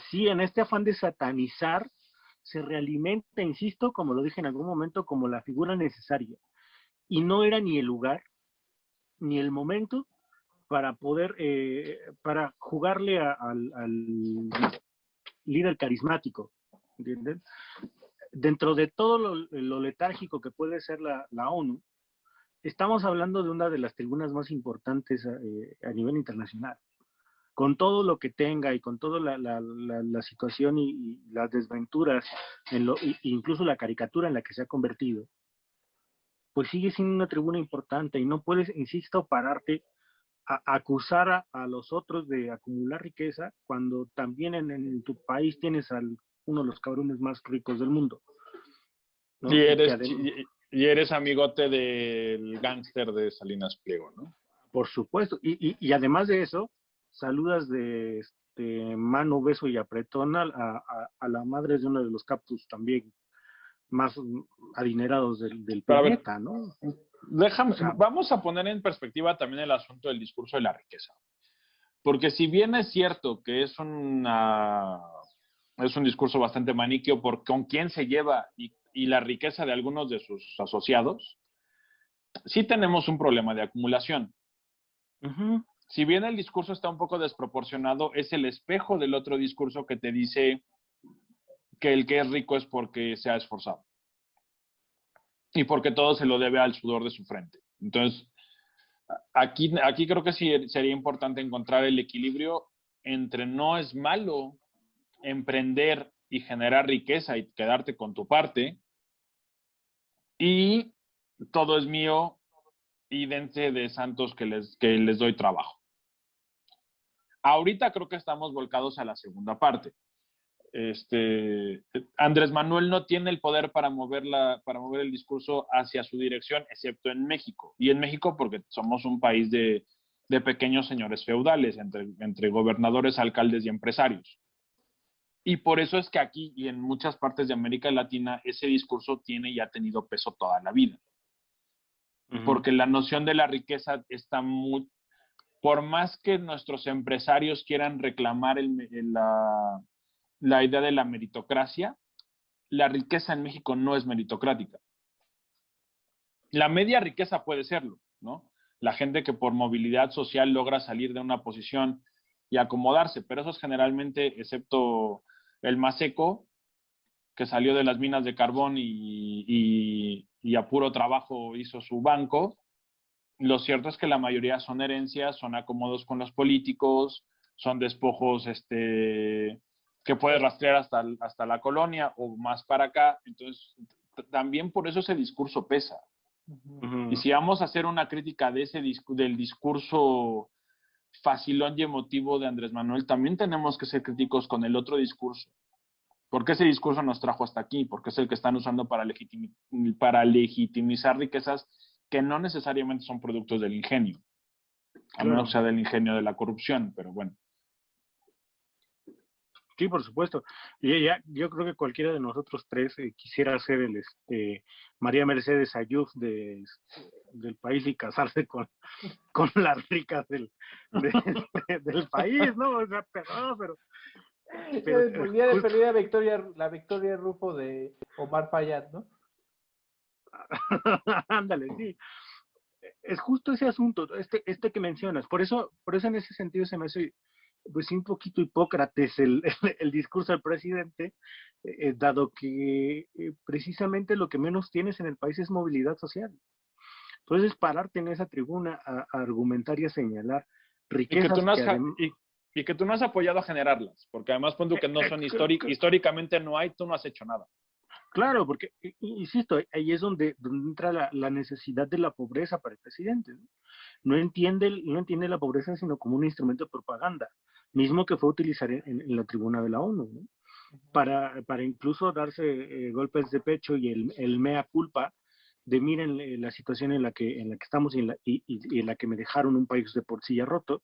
sí, en este afán de satanizar, se realimenta, insisto, como lo dije en algún momento, como la figura necesaria. Y no era ni el lugar, ni el momento para poder, para jugarle al líder carismático, ¿entiendes? Dentro de todo lo letárgico que puede ser la ONU, estamos hablando de una de las tribunas más importantes a nivel internacional. Con todo lo que tenga y con toda la situación y las desventuras, incluso la caricatura en la que se ha convertido, pues sigue siendo una tribuna importante y no puedes, insisto, pararte a acusar a los otros de acumular riqueza cuando también en tu país tienes uno de los cabrones más ricos del mundo, ¿no? Y eres amigote del gángster de Salinas Pliego, ¿no? Por supuesto. Y además de eso, saludas de mano, beso y apretón a la madre de uno de los capos también más adinerados del planeta, ¿no? Déjame, o sea, vamos a poner en perspectiva también el asunto del discurso de la riqueza. Porque si bien es cierto que es un discurso bastante maniqueo por con quién se lleva y la riqueza de algunos de sus asociados, sí tenemos un problema de acumulación. Uh-huh. Si bien el discurso está un poco desproporcionado, es el espejo del otro discurso que te dice que el que es rico es porque se ha esforzado y porque todo se lo debe al sudor de su frente. Entonces, aquí creo que sí sería importante encontrar el equilibrio entre no es malo emprender y generar riqueza y quedarte con tu parte, y todo es mío y dense de santos que les doy trabajo. Ahorita creo que estamos volcados a la segunda parte. Andrés Manuel no tiene el poder para mover el discurso hacia su dirección, excepto en México. Y en México porque somos un país de pequeños señores feudales, entre gobernadores, alcaldes y empresarios. Y por eso es que aquí y en muchas partes de América Latina ese discurso tiene y ha tenido peso toda la vida. Uh-huh. Porque la noción de la riqueza está muy... Por más que nuestros empresarios quieran reclamar la idea de la meritocracia, la riqueza en México no es meritocrática. La media riqueza puede serlo, ¿no? La gente que por movilidad social logra salir de una posición y acomodarse, pero eso es generalmente, excepto el Maseco, que salió de las minas de carbón y a puro trabajo hizo su banco. Lo cierto es que la mayoría son herencias, son acomodos con los políticos, son despojos que puede rastrear hasta la colonia o más para acá. Entonces, también por eso ese discurso pesa. Uh-huh. Y si vamos a hacer una crítica de del discurso facilón y emotivo de Andrés Manuel, también tenemos que ser críticos con el otro discurso. Porque ese discurso nos trajo hasta aquí, porque es el que están usando para legitimizar riquezas que no necesariamente son productos del ingenio, a menos que sea del ingenio de la corrupción, pero bueno. Sí, por supuesto. Y yo creo que cualquiera de nosotros tres quisiera ser María Mercedes Ayuf del país y casarse con las ricas del país, ¿no? O sea, pero podría de la Victoria Rufo de Omar Fayad, ¿no? Ándale, sí. Es justo ese asunto, que mencionas. Por eso en ese sentido se me hace pues un poquito hipócrates el discurso del presidente, dado que precisamente lo que menos tienes en el país es movilidad social. Entonces, pararte en esa tribuna a argumentar y a señalar riquezas y que tú no has apoyado a generarlas, porque además cuando que no son históricamente no hay, tú no has hecho nada. Claro, porque, insisto, ahí es donde entra la necesidad de la pobreza para el presidente, ¿no? No entiende la pobreza sino como un instrumento de propaganda, mismo que fue utilizar en la tribuna de la ONU, ¿no? Para incluso darse golpes de pecho y el mea culpa de miren la situación en la que estamos y en la que me dejaron un país de por sí ya roto,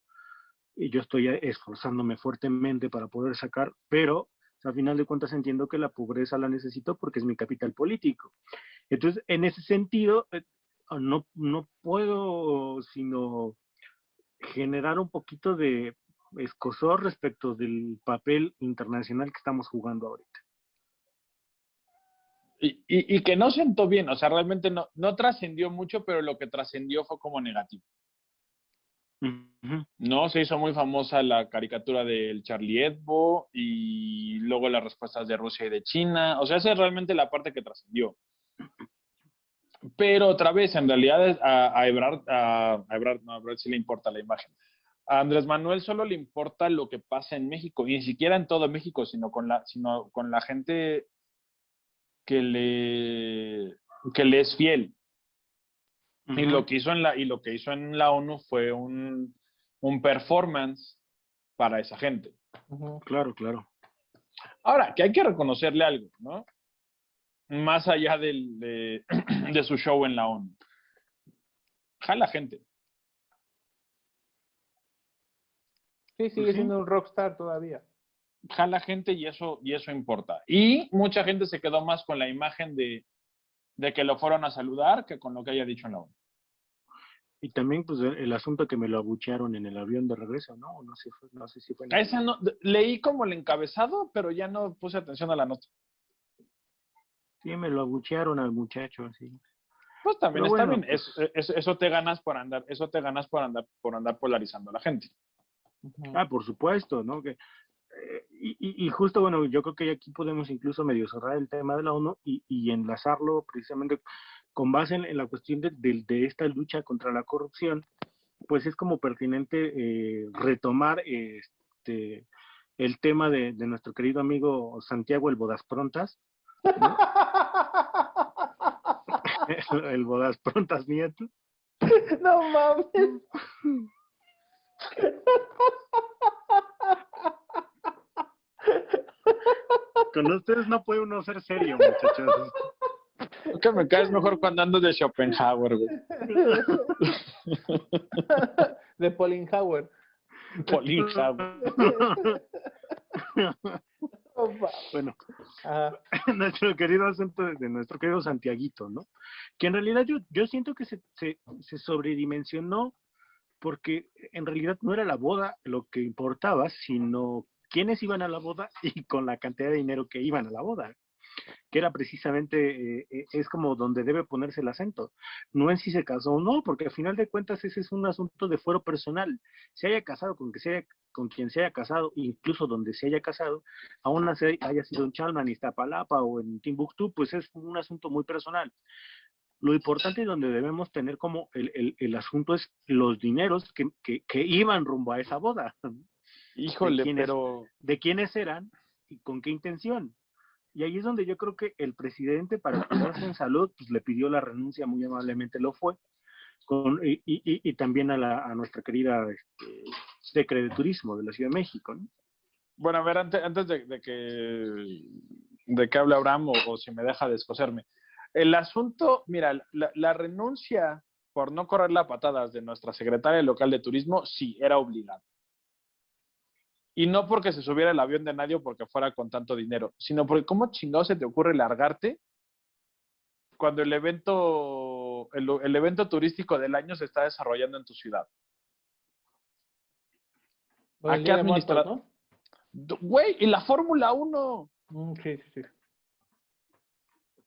y yo estoy esforzándome fuertemente para poder sacar, pero a final de cuentas entiendo que la pobreza la necesito porque es mi capital político. Entonces, en ese sentido, no puedo sino generar un poquito de escozor respecto del papel internacional que estamos jugando ahorita. Y que no sentó bien, o sea, realmente no trascendió mucho, pero lo que trascendió fue como negativo. Ujú. No, se hizo muy famosa la caricatura del Charlie Hebdo y luego las respuestas de Rusia y de China. O sea, esa es realmente la parte que trascendió. Pero otra vez, en realidad, no, a Ebrard sí le importa la imagen. A Andrés Manuel solo le importa lo que pasa en México, y ni siquiera en todo México, sino con la gente que le es fiel. Y Ujú. lo que hizo en la ONU fue un performance para esa gente. Claro, claro. Ahora, que hay que reconocerle algo, ¿no? Más allá de su show en la ONU. Jala gente. Sí, sigue siendo un rockstar todavía. Jala gente y eso importa. Y mucha gente se quedó más con la imagen de que lo fueron a saludar que con lo que haya dicho en la ONU. Y también, pues, el asunto que me lo abuchearon en el avión de regreso, ¿no? No sé si fue en el... Esa no, leí como el encabezado, pero ya no puse atención a la nota. Sí, me lo abuchearon al muchacho, así. Pues también Pero está bueno, bien. pues, Eso te ganas por andar polarizando a la gente. por supuesto, ¿no? Y justo, bueno, yo creo que aquí podemos incluso medio cerrar el tema de la ONU y enlazarlo precisamente con base en la cuestión de esta lucha contra la corrupción, pues es como pertinente retomar el tema de nuestro querido amigo Santiago el Bodas Prontas, ¿no? El Bodas Prontas Nieto. No mames. Con ustedes no puede uno ser serio, muchachos. Creo que me caes mejor cuando ando de Schopenhauer, güey. De Pauline Howard. Bueno, Ajá. nuestro querido asunto de nuestro querido Santiaguito, ¿no? Que en realidad yo siento que se sobredimensionó porque en realidad no era la boda lo que importaba, sino quiénes iban a la boda y con la cantidad de dinero que iban a la boda, que era precisamente, es como donde debe ponerse el acento, no en si se casó o no, porque al final de cuentas ese es un asunto de fuero personal, se haya casado con quien se haya casado, incluso donde se haya casado, aún así haya sido en Chalman, Iztapalapa o en Timbuktu, pues es un asunto muy personal. Lo importante y donde debemos tener como el asunto es los dineros que iban rumbo a esa boda, Híjole, quiénes, pero... de quiénes eran y con qué intención. Y ahí es donde yo creo que el presidente, para cuidarse en salud, pues le pidió la renuncia, muy amablemente lo fue, y también a nuestra querida Secre de Turismo de la Ciudad de México, ¿no? Bueno, a ver, antes de que hable Abraham o si me deja descoserme. El asunto, mira, la renuncia por no correr las patadas de nuestra secretaria local de turismo, sí, era obligada. Y no porque se subiera el avión de nadie o porque fuera con tanto dinero, sino porque cómo chingado se te ocurre largarte cuando el evento turístico del año se está desarrollando en tu ciudad. Bueno, ¿A el qué Día de Muertos, administrar? ¿no? Güey, y la Fórmula 1. Sí, sí, sí.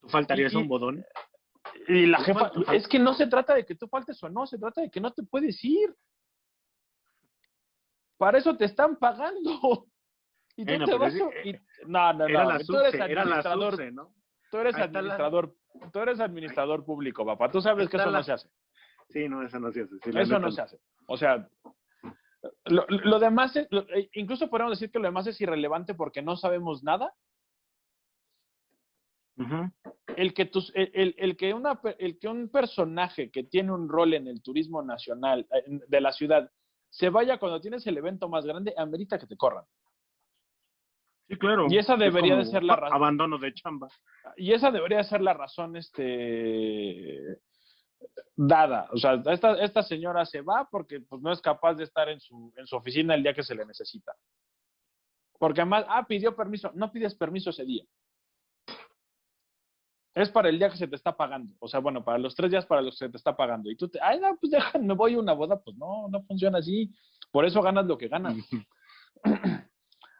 ¿Tú faltarías a un Y, bodón? y la jefa, Tú es que no se trata de que tú faltes o no, se trata de que no te puedes ir. Para eso te están pagando. Y tú Bueno, te pero vas no, era la tú eres subse, administrador, ¿no? tú eres Ahí está administrador, tú eres administrador público, papá. Tú sabes que eso no se hace. Sí, no, eso no se hace. Sí, la Eso neta no se hace. O sea, lo demás incluso podemos decir que lo demás es irrelevante porque no sabemos nada. Uh-huh. El que un personaje que tiene un rol en el turismo nacional de la ciudad se vaya cuando tienes el evento más grande, amerita que te corran. Sí, claro. Y esa debería de ser la razón. Abandono de chamba. Y esa debería ser la razón dada. O sea, esta señora se va porque pues, no es capaz de estar en su oficina el día que se le necesita. Porque además, pidió permiso. No pides permiso ese día. es para el día que se te está pagando. O sea, bueno, para los 3 días para los que se te está pagando. Y tú ay, no, pues déjame, me voy a una boda. Pues no, no funciona así. Por eso ganas lo que ganas.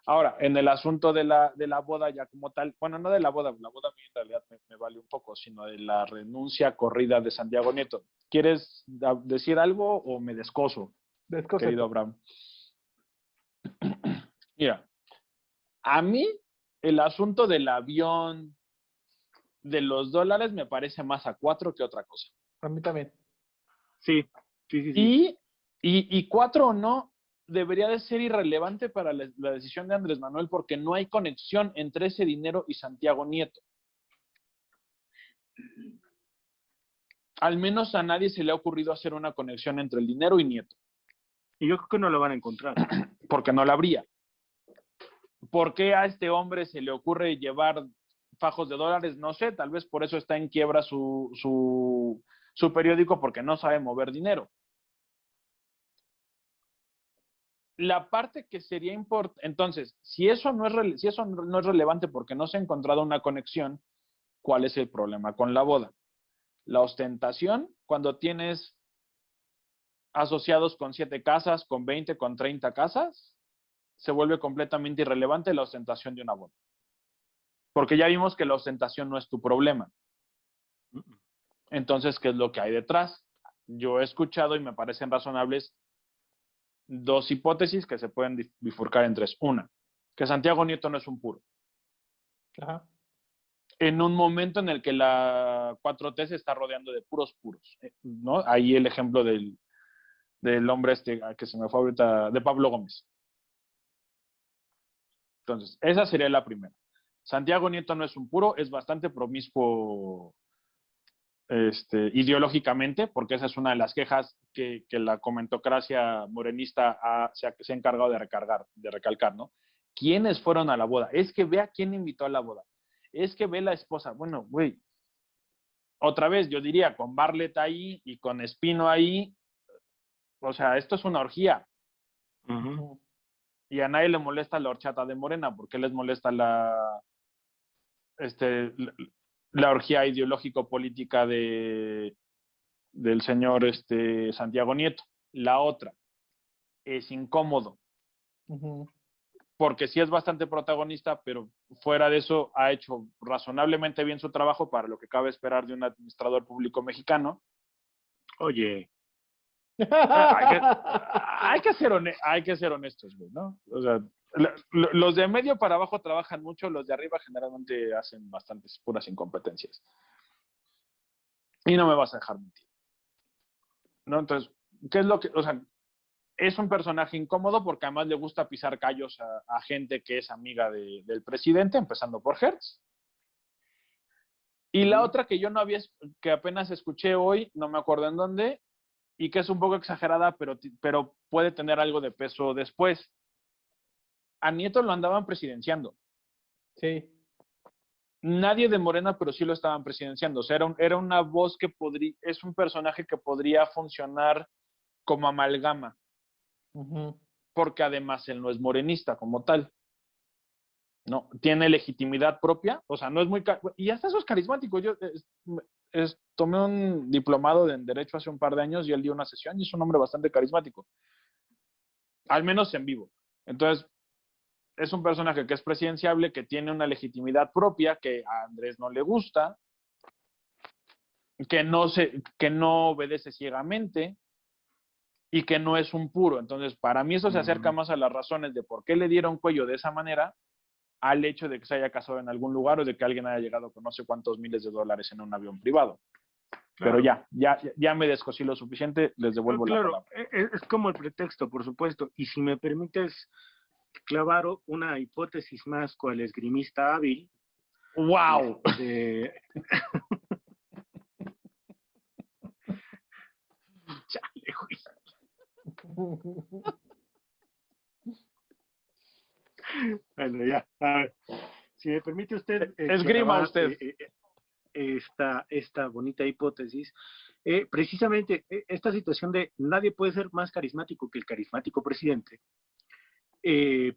Ahora, en el asunto de la boda ya como tal, bueno, no de la boda a mí en realidad me vale un poco, sino de la renuncia corrida de Santiago Nieto. ¿Quieres decir algo o me descoso, querido Abraham? Mira, a mí el asunto del avión, de los dólares, me parece más a 4 que otra cosa. A mí también. Sí, sí, sí, sí. Y 4 o no, debería de ser irrelevante para la decisión de Andrés Manuel porque no hay conexión entre ese dinero y Santiago Nieto. Al menos a nadie se le ha ocurrido hacer una conexión entre el dinero y Nieto. Y yo creo que no lo van a encontrar. Porque no la habría. ¿Por qué a este hombre se le ocurre llevar fajos de dólares? No sé, tal vez por eso está en quiebra su periódico, porque no sabe mover dinero. La parte que sería importante, entonces, si eso no es relevante porque no se ha encontrado una conexión, ¿cuál es el problema con la boda? La ostentación, cuando tienes asociados con 7 casas, con 20, con 30 casas, se vuelve completamente irrelevante la ostentación de una boda. Porque ya vimos que la ostentación no es tu problema. Entonces, ¿qué es lo que hay detrás? Yo he escuchado y me parecen razonables 2 hipótesis que se pueden bifurcar en 3. Una, que Santiago Nieto no es un puro. Ajá. En un momento en el que la 4T se está rodeando de puros, ¿no? Ahí el ejemplo del hombre que se me fue ahorita, de Pablo Gómez. Entonces, esa sería la primera. Santiago Nieto no es un puro, es bastante promiscuo ideológicamente, porque esa es una de las quejas que la comentocracia morenista se ha encargado de recalcar, ¿no? ¿Quiénes fueron a la boda? Es que ve a quién invitó a la boda. Es que ve la esposa. Bueno, güey, otra vez yo diría, con Bartlett ahí y con Espino ahí, o sea, esto es una orgía. Uh-huh. Y a nadie le molesta la horchata de Morena, ¿por qué les molesta la orgía ideológico-política del señor Santiago Nieto? La otra, es incómodo, porque sí es bastante protagonista, pero fuera de eso ha hecho razonablemente bien su trabajo para lo que cabe esperar de un administrador público mexicano. Oye, hay que ser honestos, güey, ¿no? O sea, los de medio para abajo trabajan mucho, los de arriba generalmente hacen bastantes puras incompetencias. Y no me vas a dejar mentir, ¿no? Entonces, ¿qué es lo que, o sea, es un personaje incómodo porque además le gusta pisar callos a gente que es amiga del presidente, empezando por Hertz. Y la otra que yo no había, que apenas escuché hoy, no me acuerdo en dónde, y que es un poco exagerada, pero puede tener algo de peso después. A Nieto lo andaban presidenciando. Sí. Nadie de Morena, pero sí lo estaban presidenciando. O sea, era una voz es un personaje que podría funcionar como amalgama. Porque además él no es morenista como tal. No, tiene legitimidad propia, o sea, no es muy... Y hasta eso es carismático. Yo tomé un diplomado en Derecho hace un par de años y él dio una sesión y es un hombre bastante carismático. Al menos en vivo. Entonces, es un personaje que es presidenciable, que tiene una legitimidad propia, que a Andrés no le gusta, que no obedece ciegamente y que no es un puro. Entonces, para mí eso se acerca más a las razones de por qué le dieron cuello de esa manera al hecho de que se haya casado en algún lugar o de que alguien haya llegado con no sé cuántos miles de dólares en un avión privado. Claro. Pero ya me descosí lo suficiente, les devuelvo la palabra. Es como el pretexto, por supuesto. Y si me permites clavar una hipótesis más cual esgrimista hábil. ¡Wow! Chale, güey. Bueno, ya. A ver, si me permite usted... esgrima usted. Esta bonita hipótesis. Precisamente esta situación de nadie puede ser más carismático que el carismático presidente.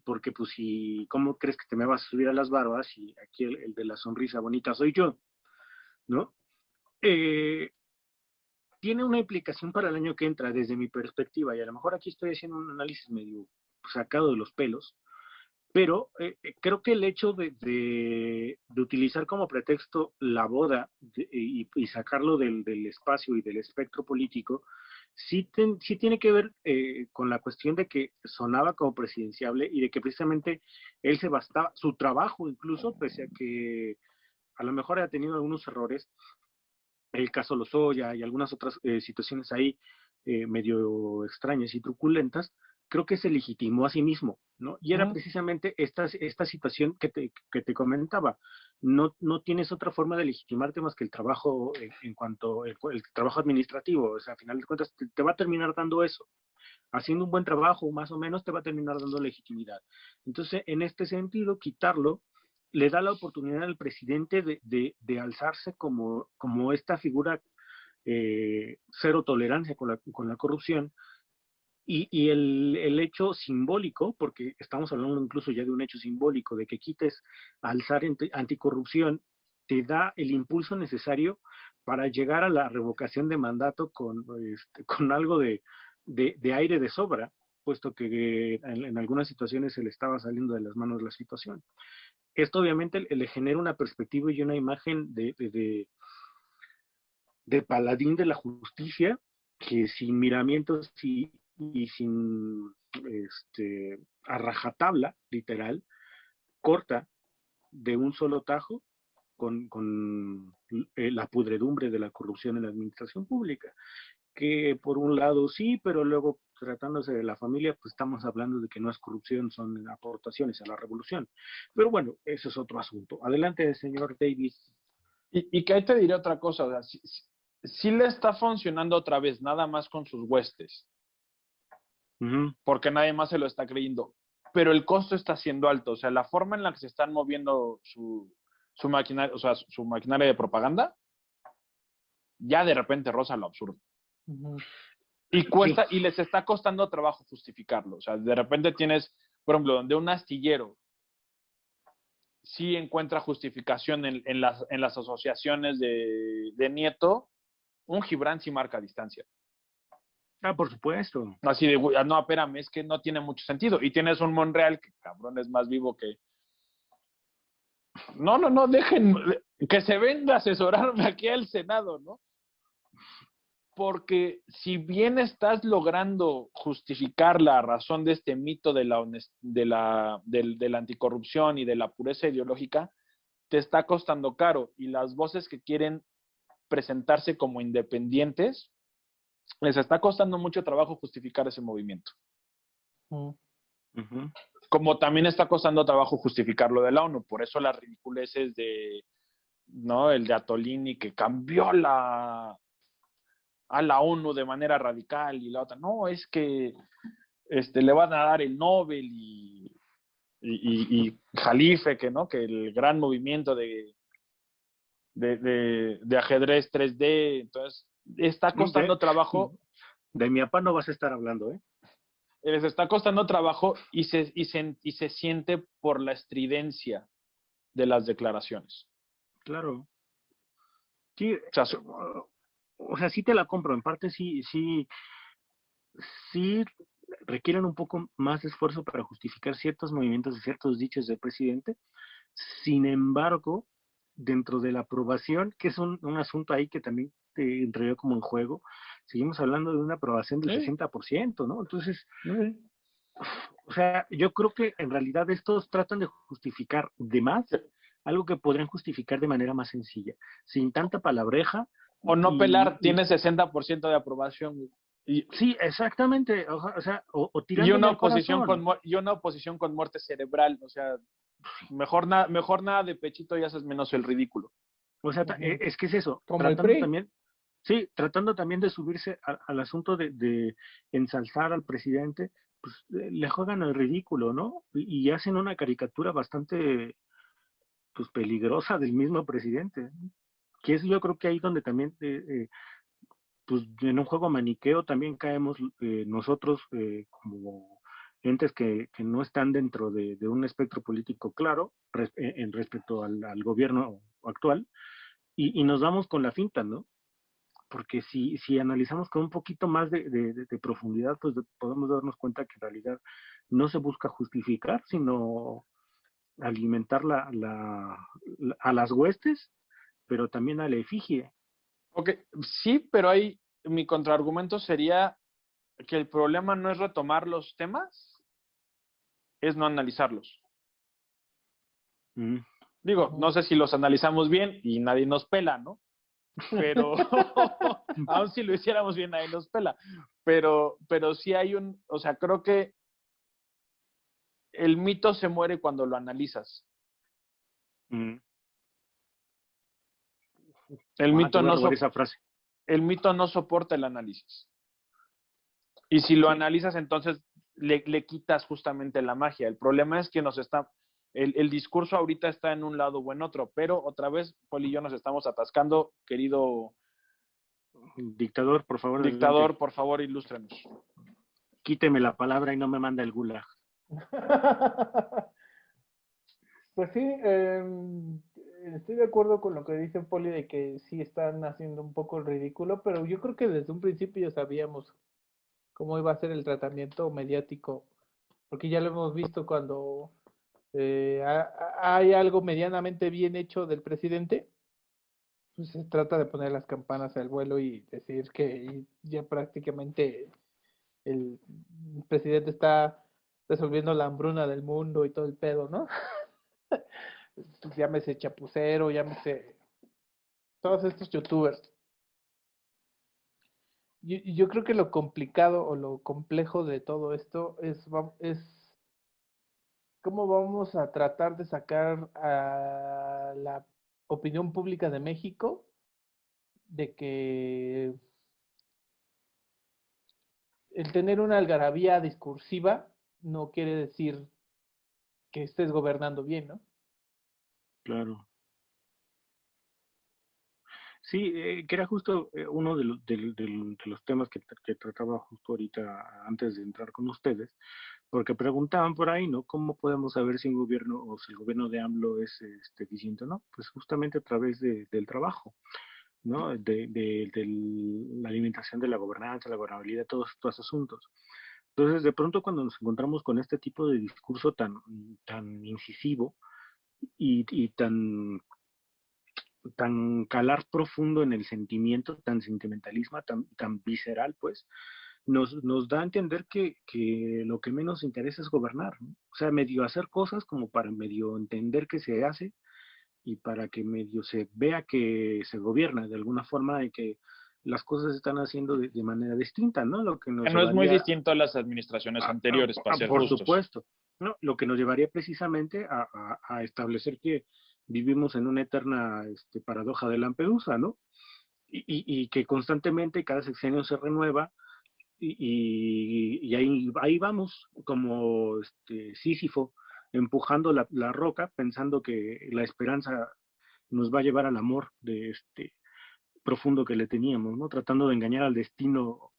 Porque pues si, ¿cómo crees que te me vas a subir a las barbas? Y aquí el de la sonrisa bonita soy yo. ¿no? Eh, Tiene una implicación para el año que entra desde mi perspectiva, y a lo mejor aquí estoy haciendo un análisis medio sacado de los pelos, pero creo que el hecho de utilizar como pretexto la boda y sacarlo del espacio y del espectro político, sí tiene que ver con la cuestión de que sonaba como presidenciable y de que precisamente él se bastaba, su trabajo incluso, pese a que a lo mejor haya tenido algunos errores, el caso Lozoya y algunas otras situaciones ahí medio extrañas y truculentas, creo que se legitimó a sí mismo, ¿no? Y era precisamente esta situación que te comentaba. No tienes otra forma de legitimarte más que el trabajo en cuanto el trabajo administrativo. O sea, a final de cuentas te va a terminar dando eso. Haciendo un buen trabajo, más o menos, te va a terminar dando legitimidad. Entonces, en este sentido, quitarlo le da la oportunidad al presidente de alzarse como esta figura cero tolerancia con la corrupción y el hecho simbólico, porque estamos hablando incluso ya de un hecho simbólico, de que quites alzar anticorrupción, te da el impulso necesario para llegar a la revocación de mandato con algo de aire de sobra, puesto que en algunas situaciones se le estaba saliendo de las manos la situación. Esto obviamente le genera una perspectiva y una imagen de paladín de la justicia que sin miramientos y sin a rajatabla, literal, corta de un solo tajo con la pudredumbre de la corrupción en la administración pública. Que por un lado sí, pero luego tratándose de la familia, pues estamos hablando de que no es corrupción, son aportaciones a la revolución. Pero bueno, eso es otro asunto. Adelante, señor Davis. Y que ahí te diré otra cosa, o sea, sí le está funcionando otra vez, nada más con sus huestes, porque nadie más se lo está creyendo, pero el costo está siendo alto, o sea, la forma en la que se están moviendo su maquinaria, o sea, su maquinaria de propaganda, ya de repente roza lo absurdo. Y cuesta, y les está costando trabajo justificarlo, o sea, de repente tienes, por ejemplo, donde un astillero sí encuentra justificación en las asociaciones de Nieto, un Gibran sí marca distancia. Ah, por supuesto. Así de, no, espérame, es que no tiene mucho sentido. Y tienes un Monreal que, cabrón, es más vivo que... No, dejen que se venga a asesorarme aquí al Senado, ¿no? Porque si bien estás logrando justificar la razón de este mito de la anticorrupción y de la pureza ideológica, te está costando caro. Y las voces que quieren presentarse como independientes, les está costando mucho trabajo justificar ese movimiento. Como también está costando trabajo justificar lo de la ONU. Por eso las ridiculeces ¿no? El de Atolini que cambió a la ONU de manera radical y la otra, no, es que le van a dar el Nobel y Jalife, que el gran movimiento de ajedrez 3D, entonces está costando trabajo. De mi papá no vas a estar hablando, ¿eh? Les está costando trabajo y se siente por la estridencia de las declaraciones. Claro. Sí, o sea, sí te la compro, en parte sí requieren un poco más de esfuerzo para justificar ciertos movimientos y ciertos dichos del presidente. Sin embargo, dentro de la aprobación, que es un asunto ahí que también te entró como en juego, seguimos hablando de una aprobación del 60%, ¿no? Entonces, o sea, yo creo que en realidad estos tratan de justificar de más algo que podrían justificar de manera más sencilla, sin tanta palabreja. O no pelar, tiene 60% de aprobación. Sí, exactamente. O sea, o y una oposición con muerte cerebral. O sea, mejor nada de pechito y haces menos el ridículo. O sea, es que es eso. Como el PRI. También, sí, tratando también de subirse al asunto de ensalzar al presidente, pues le juegan el ridículo, ¿no? Y hacen una caricatura bastante pues peligrosa del mismo presidente, que es yo creo que ahí donde también pues en un juego maniqueo también caemos nosotros como entes que no están dentro de un espectro político claro en respecto al gobierno actual, y nos vamos con la finta, ¿no? Porque si analizamos con un poquito más de profundidad, pues podemos darnos cuenta que en realidad no se busca justificar, sino alimentar a las huestes, pero también a la efigie. Ok, sí, pero ahí mi contraargumento sería que el problema no es retomar los temas, es no analizarlos. Mm. Digo, no sé si los analizamos bien y nadie nos pela, ¿no? Pero aún si lo hiciéramos bien, nadie nos pela. Pero sí hay o sea, creo que el mito se muere cuando lo analizas. Mm. El Te mito voy a no, robar esa frase. el mito no soporta el análisis. Y si lo Sí. analizas, entonces le quitas justamente la magia. El problema es que el discurso ahorita está en un lado o en otro, pero otra vez, Paul y yo nos estamos atascando. Querido Dictador, por favor, adelante. dictador, por favor, ilústrenos. Quíteme la palabra y no me manda el gulag. Pues sí, estoy de acuerdo con lo que dice Poli de que sí están haciendo un poco el ridículo, pero yo creo que desde un principio ya sabíamos cómo iba a ser el tratamiento mediático, porque ya lo hemos visto cuando hay algo medianamente bien hecho del presidente, pues se trata de poner las campanas al vuelo y decir que ya prácticamente el presidente está resolviendo la hambruna del mundo y todo el pedo, ¿no? Llámese Chapucero, llámese todos estos youtubers. Yo creo que lo complicado o lo complejo de todo esto es cómo vamos a tratar de sacar a la opinión pública de México de que el tener una algarabía discursiva no quiere decir que estés gobernando bien, ¿no? Claro. Sí, que era justo uno de los temas que trataba justo ahorita antes de entrar con ustedes, porque preguntaban por ahí, ¿no? ¿Cómo podemos saber si un gobierno o si el gobierno de AMLO es eficiente o no? Pues justamente a través del trabajo, ¿no? La alimentación de la gobernanza, la gobernabilidad, todos estos asuntos. Entonces, de pronto cuando nos encontramos con este tipo de discurso tan incisivo y tan calar profundo en el sentimiento, tan sentimentalismo, tan visceral, pues, nos da a entender que lo que menos interesa es gobernar, ¿no? O sea, medio hacer cosas como para medio entender que se hace y para que medio se vea que se gobierna de alguna forma y que las cosas se están haciendo de manera distinta, ¿no? Lo que Que nos no es muy llevaría distinto a las administraciones anteriores, para ser por justos. supuesto, ¿no? Lo que nos llevaría precisamente a establecer que vivimos en una eterna paradoja de Lampedusa, ¿no? Y que constantemente cada sexenio se renueva y ahí vamos como Sísifo empujando la roca pensando que la esperanza nos va a llevar al amor profundo que le teníamos, ¿no? Tratando de engañar al destino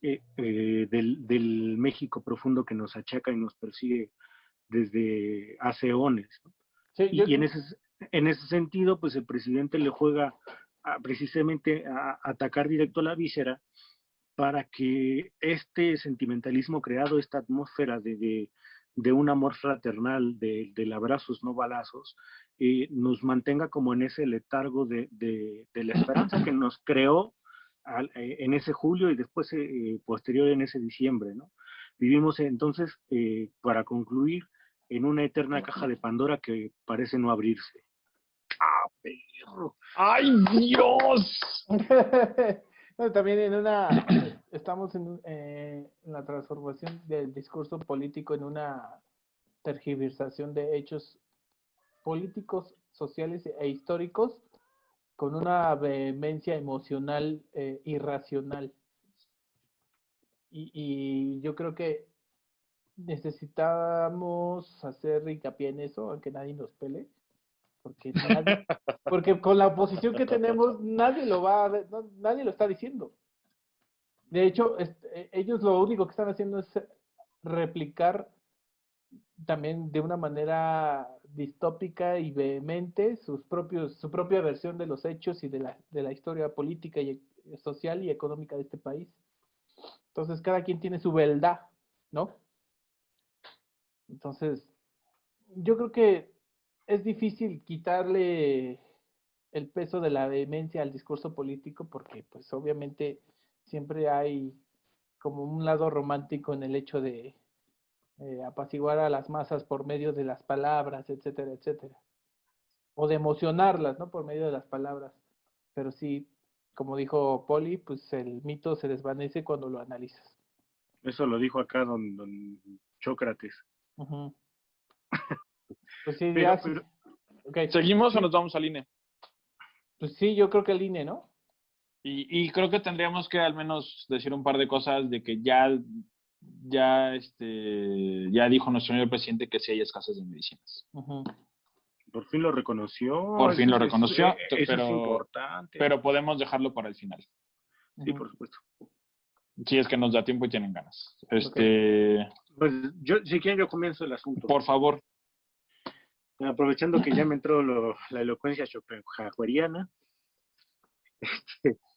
del México profundo que nos achaca y nos persigue desde hace eones, ¿no? Sí, Y en ese sentido, pues el presidente le juega precisamente a atacar directo a la víscera para que este sentimentalismo creado, esta atmósfera de un amor fraternal, del abrazos, no balazos, nos mantenga como en ese letargo de la esperanza que nos creó en ese julio y después posterior en ese diciembre, ¿no? Vivimos entonces, para concluir, en una eterna caja de Pandora que parece no abrirse. ¡Ah, perro! ¡Ay, Dios! No, también estamos en la transformación del discurso político en una tergiversación de hechos políticos, sociales e históricos con una vehemencia emocional irracional. Y yo creo que necesitamos hacer hincapié en eso, aunque nadie nos pele, porque con la oposición que tenemos nadie nadie lo está diciendo. De hecho, ellos lo único que están haciendo es replicar también de una manera distópica y vehemente su propia versión de los hechos y de la historia política y social y económica de este país. Entonces, cada quien tiene su verdad, ¿no? Entonces, yo creo que es difícil quitarle el peso de la vehemencia al discurso político porque, pues, obviamente siempre hay como un lado romántico en el hecho de apaciguar a las masas por medio de las palabras, etcétera, etcétera. O de emocionarlas, ¿no? Por medio de las palabras. Pero sí, como dijo Poli, pues el mito se desvanece cuando lo analizas. Eso lo dijo acá don Sócrates. Ujú. Pues sí, Pero, ya sí. pero, Okay. ¿Seguimos o Sí, nos vamos al INE? pues sí, yo creo que el INE, ¿no? Y creo que tendríamos que al menos decir un par de cosas de que ya dijo nuestro señor presidente que sí hay escasez de medicinas. Ujú. por fin lo reconoció, Por fin lo reconoció, eso es importante. pero podemos dejarlo para el final. Sí, Ujú. por supuesto. Si es que nos da tiempo y tienen ganas. Okay. Pues yo, si quieren, yo comienzo el asunto. Por favor. Aprovechando que ya me entró la elocuencia schopenhaueriana,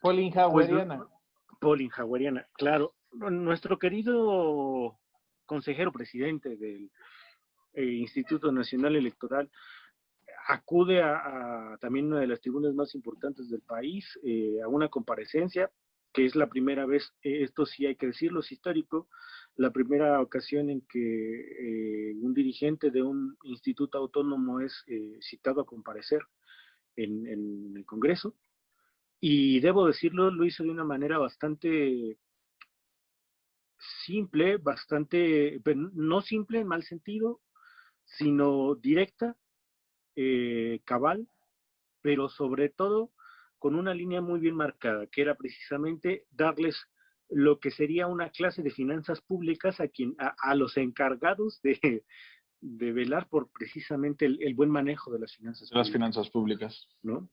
Pauline pues Haueriana. Pauline haueriana, claro, nuestro querido consejero presidente del Instituto Nacional Electoral acude a también una de las tribunas más importantes del país, a una comparecencia, que es la primera vez, esto sí hay que decirlo, es histórico, la primera ocasión en que un dirigente de un instituto autónomo es citado a comparecer en el Congreso. Y debo decirlo, lo hizo de una manera bastante simple, bastante, no simple en mal sentido, sino directa, cabal, pero sobre todo con una línea muy bien marcada, que era precisamente darles lo que sería una clase de finanzas públicas a los encargados de velar por precisamente el buen manejo de las finanzas De las públicas, finanzas públicas. ¿no?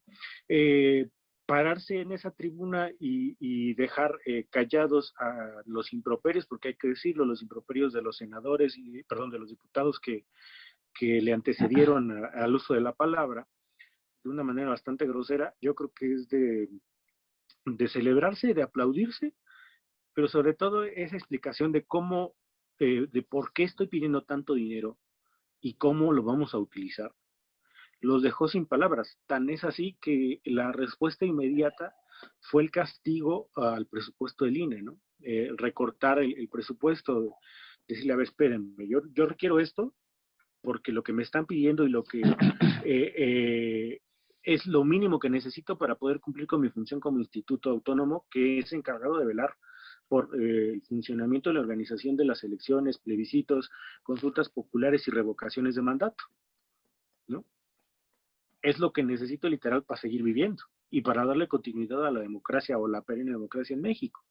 Pararse en esa tribuna y dejar callados a los improperios, porque hay que decirlo, los improperios de los senadores, perdón, de los diputados que le antecedieron al uso de la palabra, de una manera bastante grosera, yo creo que es de celebrarse, de aplaudirse, pero sobre todo esa explicación de cómo, de por qué estoy pidiendo tanto dinero y cómo lo vamos a utilizar, los dejó sin palabras. Tan es así que la respuesta inmediata fue el castigo al presupuesto del INE, ¿no? Recortar el presupuesto, decirle, a ver, espérenme, yo requiero esto porque lo que me están pidiendo y lo que es lo mínimo que necesito para poder cumplir con mi función como instituto autónomo, que es encargado de velar por el funcionamiento de la organización de las elecciones, plebiscitos, consultas populares y revocaciones de mandato, ¿no? Es lo que necesito literal para seguir viviendo y para darle continuidad a la democracia o la perenne democracia en México.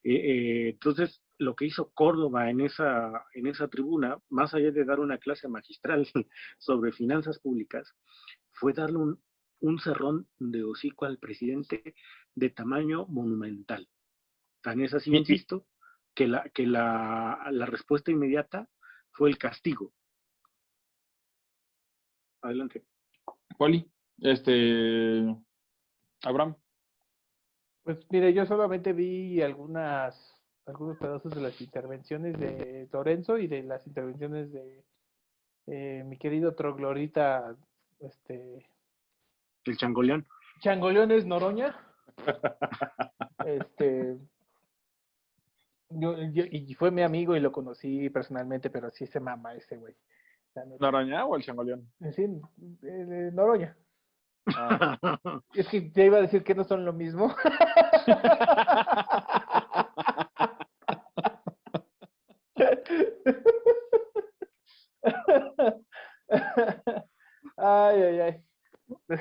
Entonces, lo que hizo Córdoba en esa tribuna, más allá de dar una clase magistral sobre finanzas públicas, fue darle un cerrón de hocico al presidente de tamaño monumental. Tan es así, insisto, que la respuesta inmediata fue el castigo. Adelante. Poli, Abraham. Pues mire, yo solamente vi algunos pedazos de las intervenciones de Lorenzo y de las intervenciones de mi querido troglorita, El changoleón. Changoleones Noroña. Este, y fue mi amigo y lo conocí personalmente, pero sí se mama ese güey. ¿La araña o el changoleón? Sí, Noroña. Ah. Es que te iba a decir que no son lo mismo. Ay, ay, ay.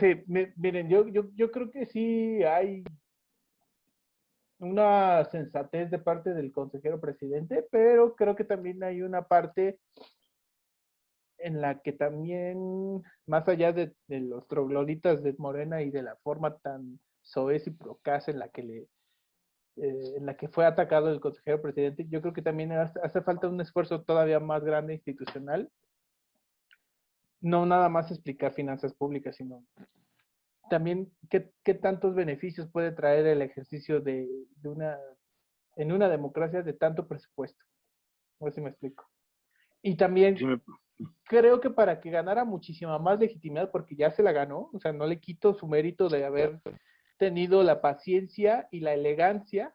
Sí, miren, yo creo que sí hay una sensatez de parte del consejero presidente, pero creo que también hay una parte en la que también, más allá de los trogloditas de Morena y de la forma tan soez y procaz en la que en la que fue atacado el consejero presidente, yo creo que también hace falta un esfuerzo todavía más grande institucional, no nada más explicar finanzas públicas, sino también qué tantos beneficios puede traer el ejercicio en una democracia de tanto presupuesto. A ver si me explico. Y también Sí, creo que para que ganara muchísima más legitimidad, porque ya se la ganó, o sea, no le quito su mérito de haber tenido la paciencia y la elegancia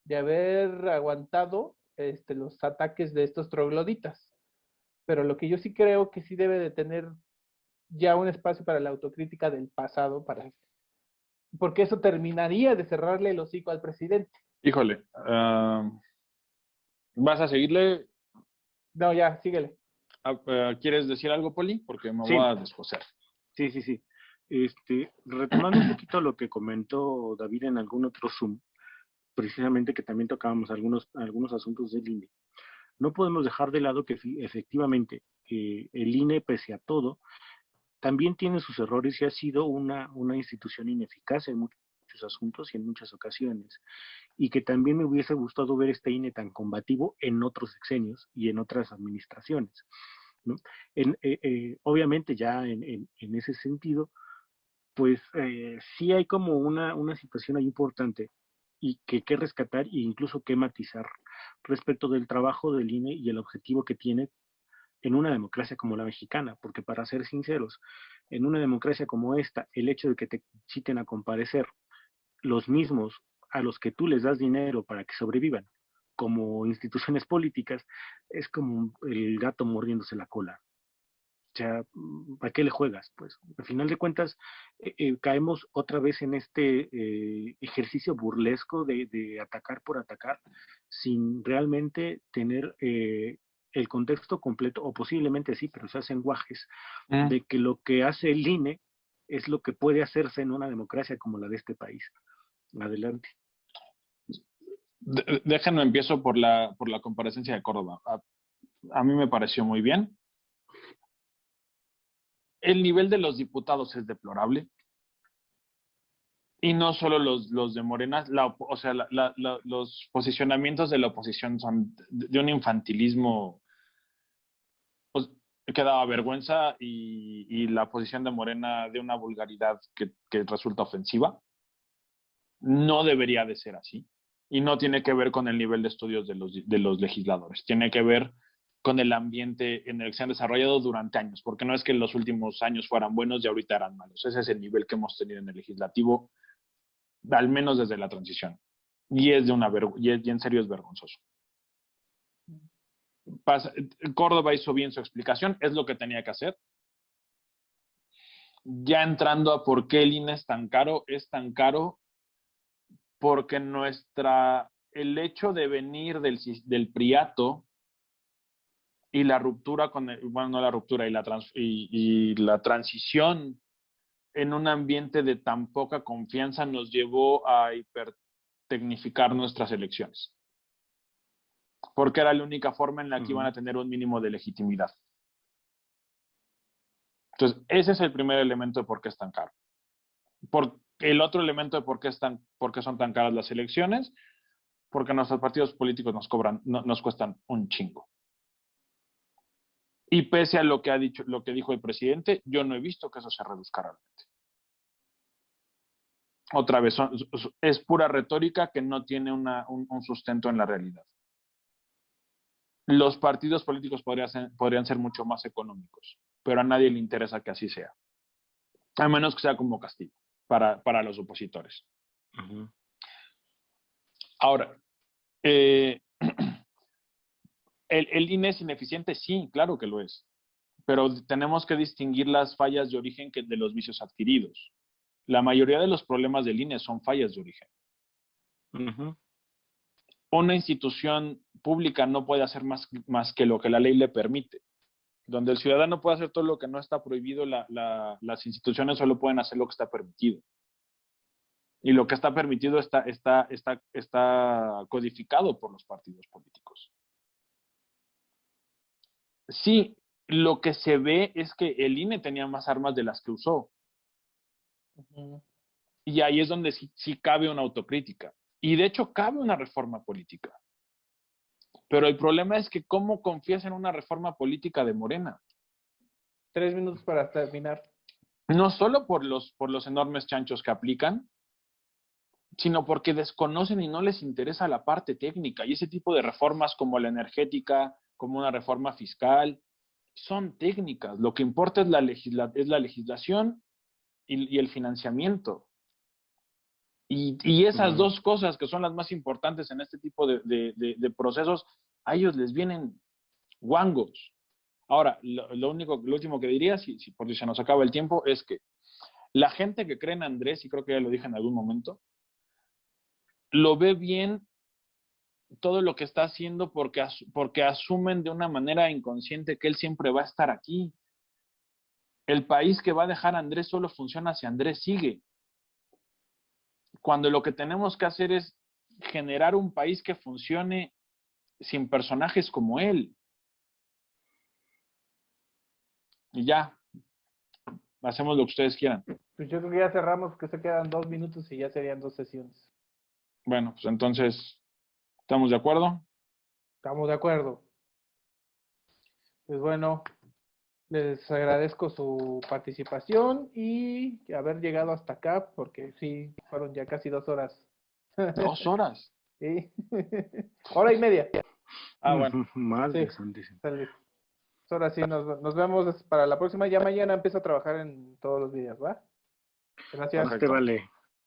de haber aguantado los ataques de estos trogloditas. Pero lo que yo sí creo que sí debe de tener ya un espacio para la autocrítica del pasado, porque eso terminaría de cerrarle el hocico al presidente. Híjole, ¿vas a seguirle? No, ya, síguele. ¿Quieres decir algo, Poli? Porque me sí, voy a descoser. sí. Retomando un poquito lo que comentó David en algún otro Zoom, precisamente que también tocábamos algunos asuntos del INE. No podemos dejar de lado que efectivamente el INE, pese a todo, también tiene sus errores y ha sido una institución ineficaz en muchos asuntos y en muchas ocasiones. Y que también me hubiese gustado ver este INE tan combativo en otros sexenios y en otras administraciones, ¿no? Obviamente ya en ese sentido, pues sí hay como una situación ahí importante y que rescatar e incluso que matizar respecto del trabajo del INE y el objetivo que tiene en una democracia como la mexicana, porque para ser sinceros, en una democracia como esta, el hecho de que te citen a comparecer los mismos a los que tú les das dinero para que sobrevivan como instituciones políticas, es como el gato mordiéndose la cola. O sea, ¿para qué le juegas? Pues al final de cuentas caemos otra vez en este ejercicio burlesco de atacar por atacar sin realmente tener el contexto completo, o posiblemente sí, pero se hacen guajes, de que lo que hace el INE es lo que puede hacerse en una democracia como la de este país. Adelante. Déjenme empiezo por la comparecencia de Córdoba. A mí me pareció muy bien. El nivel de los diputados es deplorable. Y no solo los de Morena, o sea, los posicionamientos de la oposición son de un infantilismo pues, que daba vergüenza y la posición de Morena de una vulgaridad que resulta ofensiva. No debería de ser así. Y no tiene que ver con el nivel de estudios de los legisladores. Tiene que ver con el ambiente en el que se han desarrollado durante años, porque no es que en los últimos años fueran buenos y ahorita eran malos. Ese es el nivel que hemos tenido en el legislativo, al menos desde la transición. Y en serio es vergonzoso. Córdoba hizo bien su explicación, es lo que tenía que hacer. Ya entrando a por qué el INE es tan caro porque el hecho de venir del priato y la ruptura no la ruptura, y la transición en un ambiente de tan poca confianza nos llevó a hipertecnificar nuestras elecciones. Porque era la única forma en la que iban a tener un mínimo de legitimidad. Entonces, ese es el primer elemento de por qué es tan caro. El otro elemento de por qué son tan caras las elecciones, porque nuestros partidos políticos nos cuestan un chingo. Y pese a lo que dijo el presidente, yo no he visto que eso se reduzca realmente. Otra vez, es pura retórica que no tiene un sustento en la realidad. Los partidos políticos podrían ser mucho más económicos, pero a nadie le interesa que así sea. A menos que sea como castigo para los opositores. Uh-huh. Ahora, ¿el INE es ineficiente? Sí, claro que lo es. Pero tenemos que distinguir las fallas de origen de los vicios adquiridos. La mayoría de los problemas del INE son fallas de origen. Uh-huh. Una institución pública no puede hacer más que lo que la ley le permite. Donde el ciudadano puede hacer todo lo que no está prohibido, las instituciones solo pueden hacer lo que está permitido. Y lo que está permitido está codificado por los partidos políticos. Sí, lo que se ve es que el INE tenía más armas de las que usó. Uh-huh. Y ahí es donde sí cabe una autocrítica. Y de hecho cabe una reforma política. Pero el problema es que ¿cómo confías en una reforma política de Morena? 3 minutos para terminar. No solo por los enormes chanchos que aplican, sino porque desconocen y no les interesa la parte técnica. Y ese tipo de reformas como la energética, como una reforma fiscal, son técnicas. Lo que importa es la legislación y el financiamiento. Y esas dos cosas que son las más importantes en este tipo de procesos, a ellos les vienen guangos. Ahora, lo último que diría, porque se nos acaba el tiempo, es que la gente que cree en Andrés, y creo que ya lo dije en algún momento, lo ve bien todo lo que está haciendo porque asumen de una manera inconsciente que él siempre va a estar aquí. El país que va a dejar a Andrés solo funciona si Andrés sigue. Cuando lo que tenemos que hacer es generar un país que funcione sin personajes como él. Y ya, hacemos lo que ustedes quieran. Pues yo creo que ya cerramos, que se quedan 2 minutos y ya serían 2 sesiones. Bueno, pues entonces, ¿estamos de acuerdo? Estamos de acuerdo. Pues bueno, les agradezco su participación y haber llegado hasta acá, porque sí, fueron ya casi 2 horas. 2 horas. Sí. Hora y media. Ah, bueno. Más Sí. de santísimo. Sale. Ahora sí, nos vemos para la próxima. Ya mañana empiezo a trabajar en todos los videos, ¿va? Gracias. Más te vale.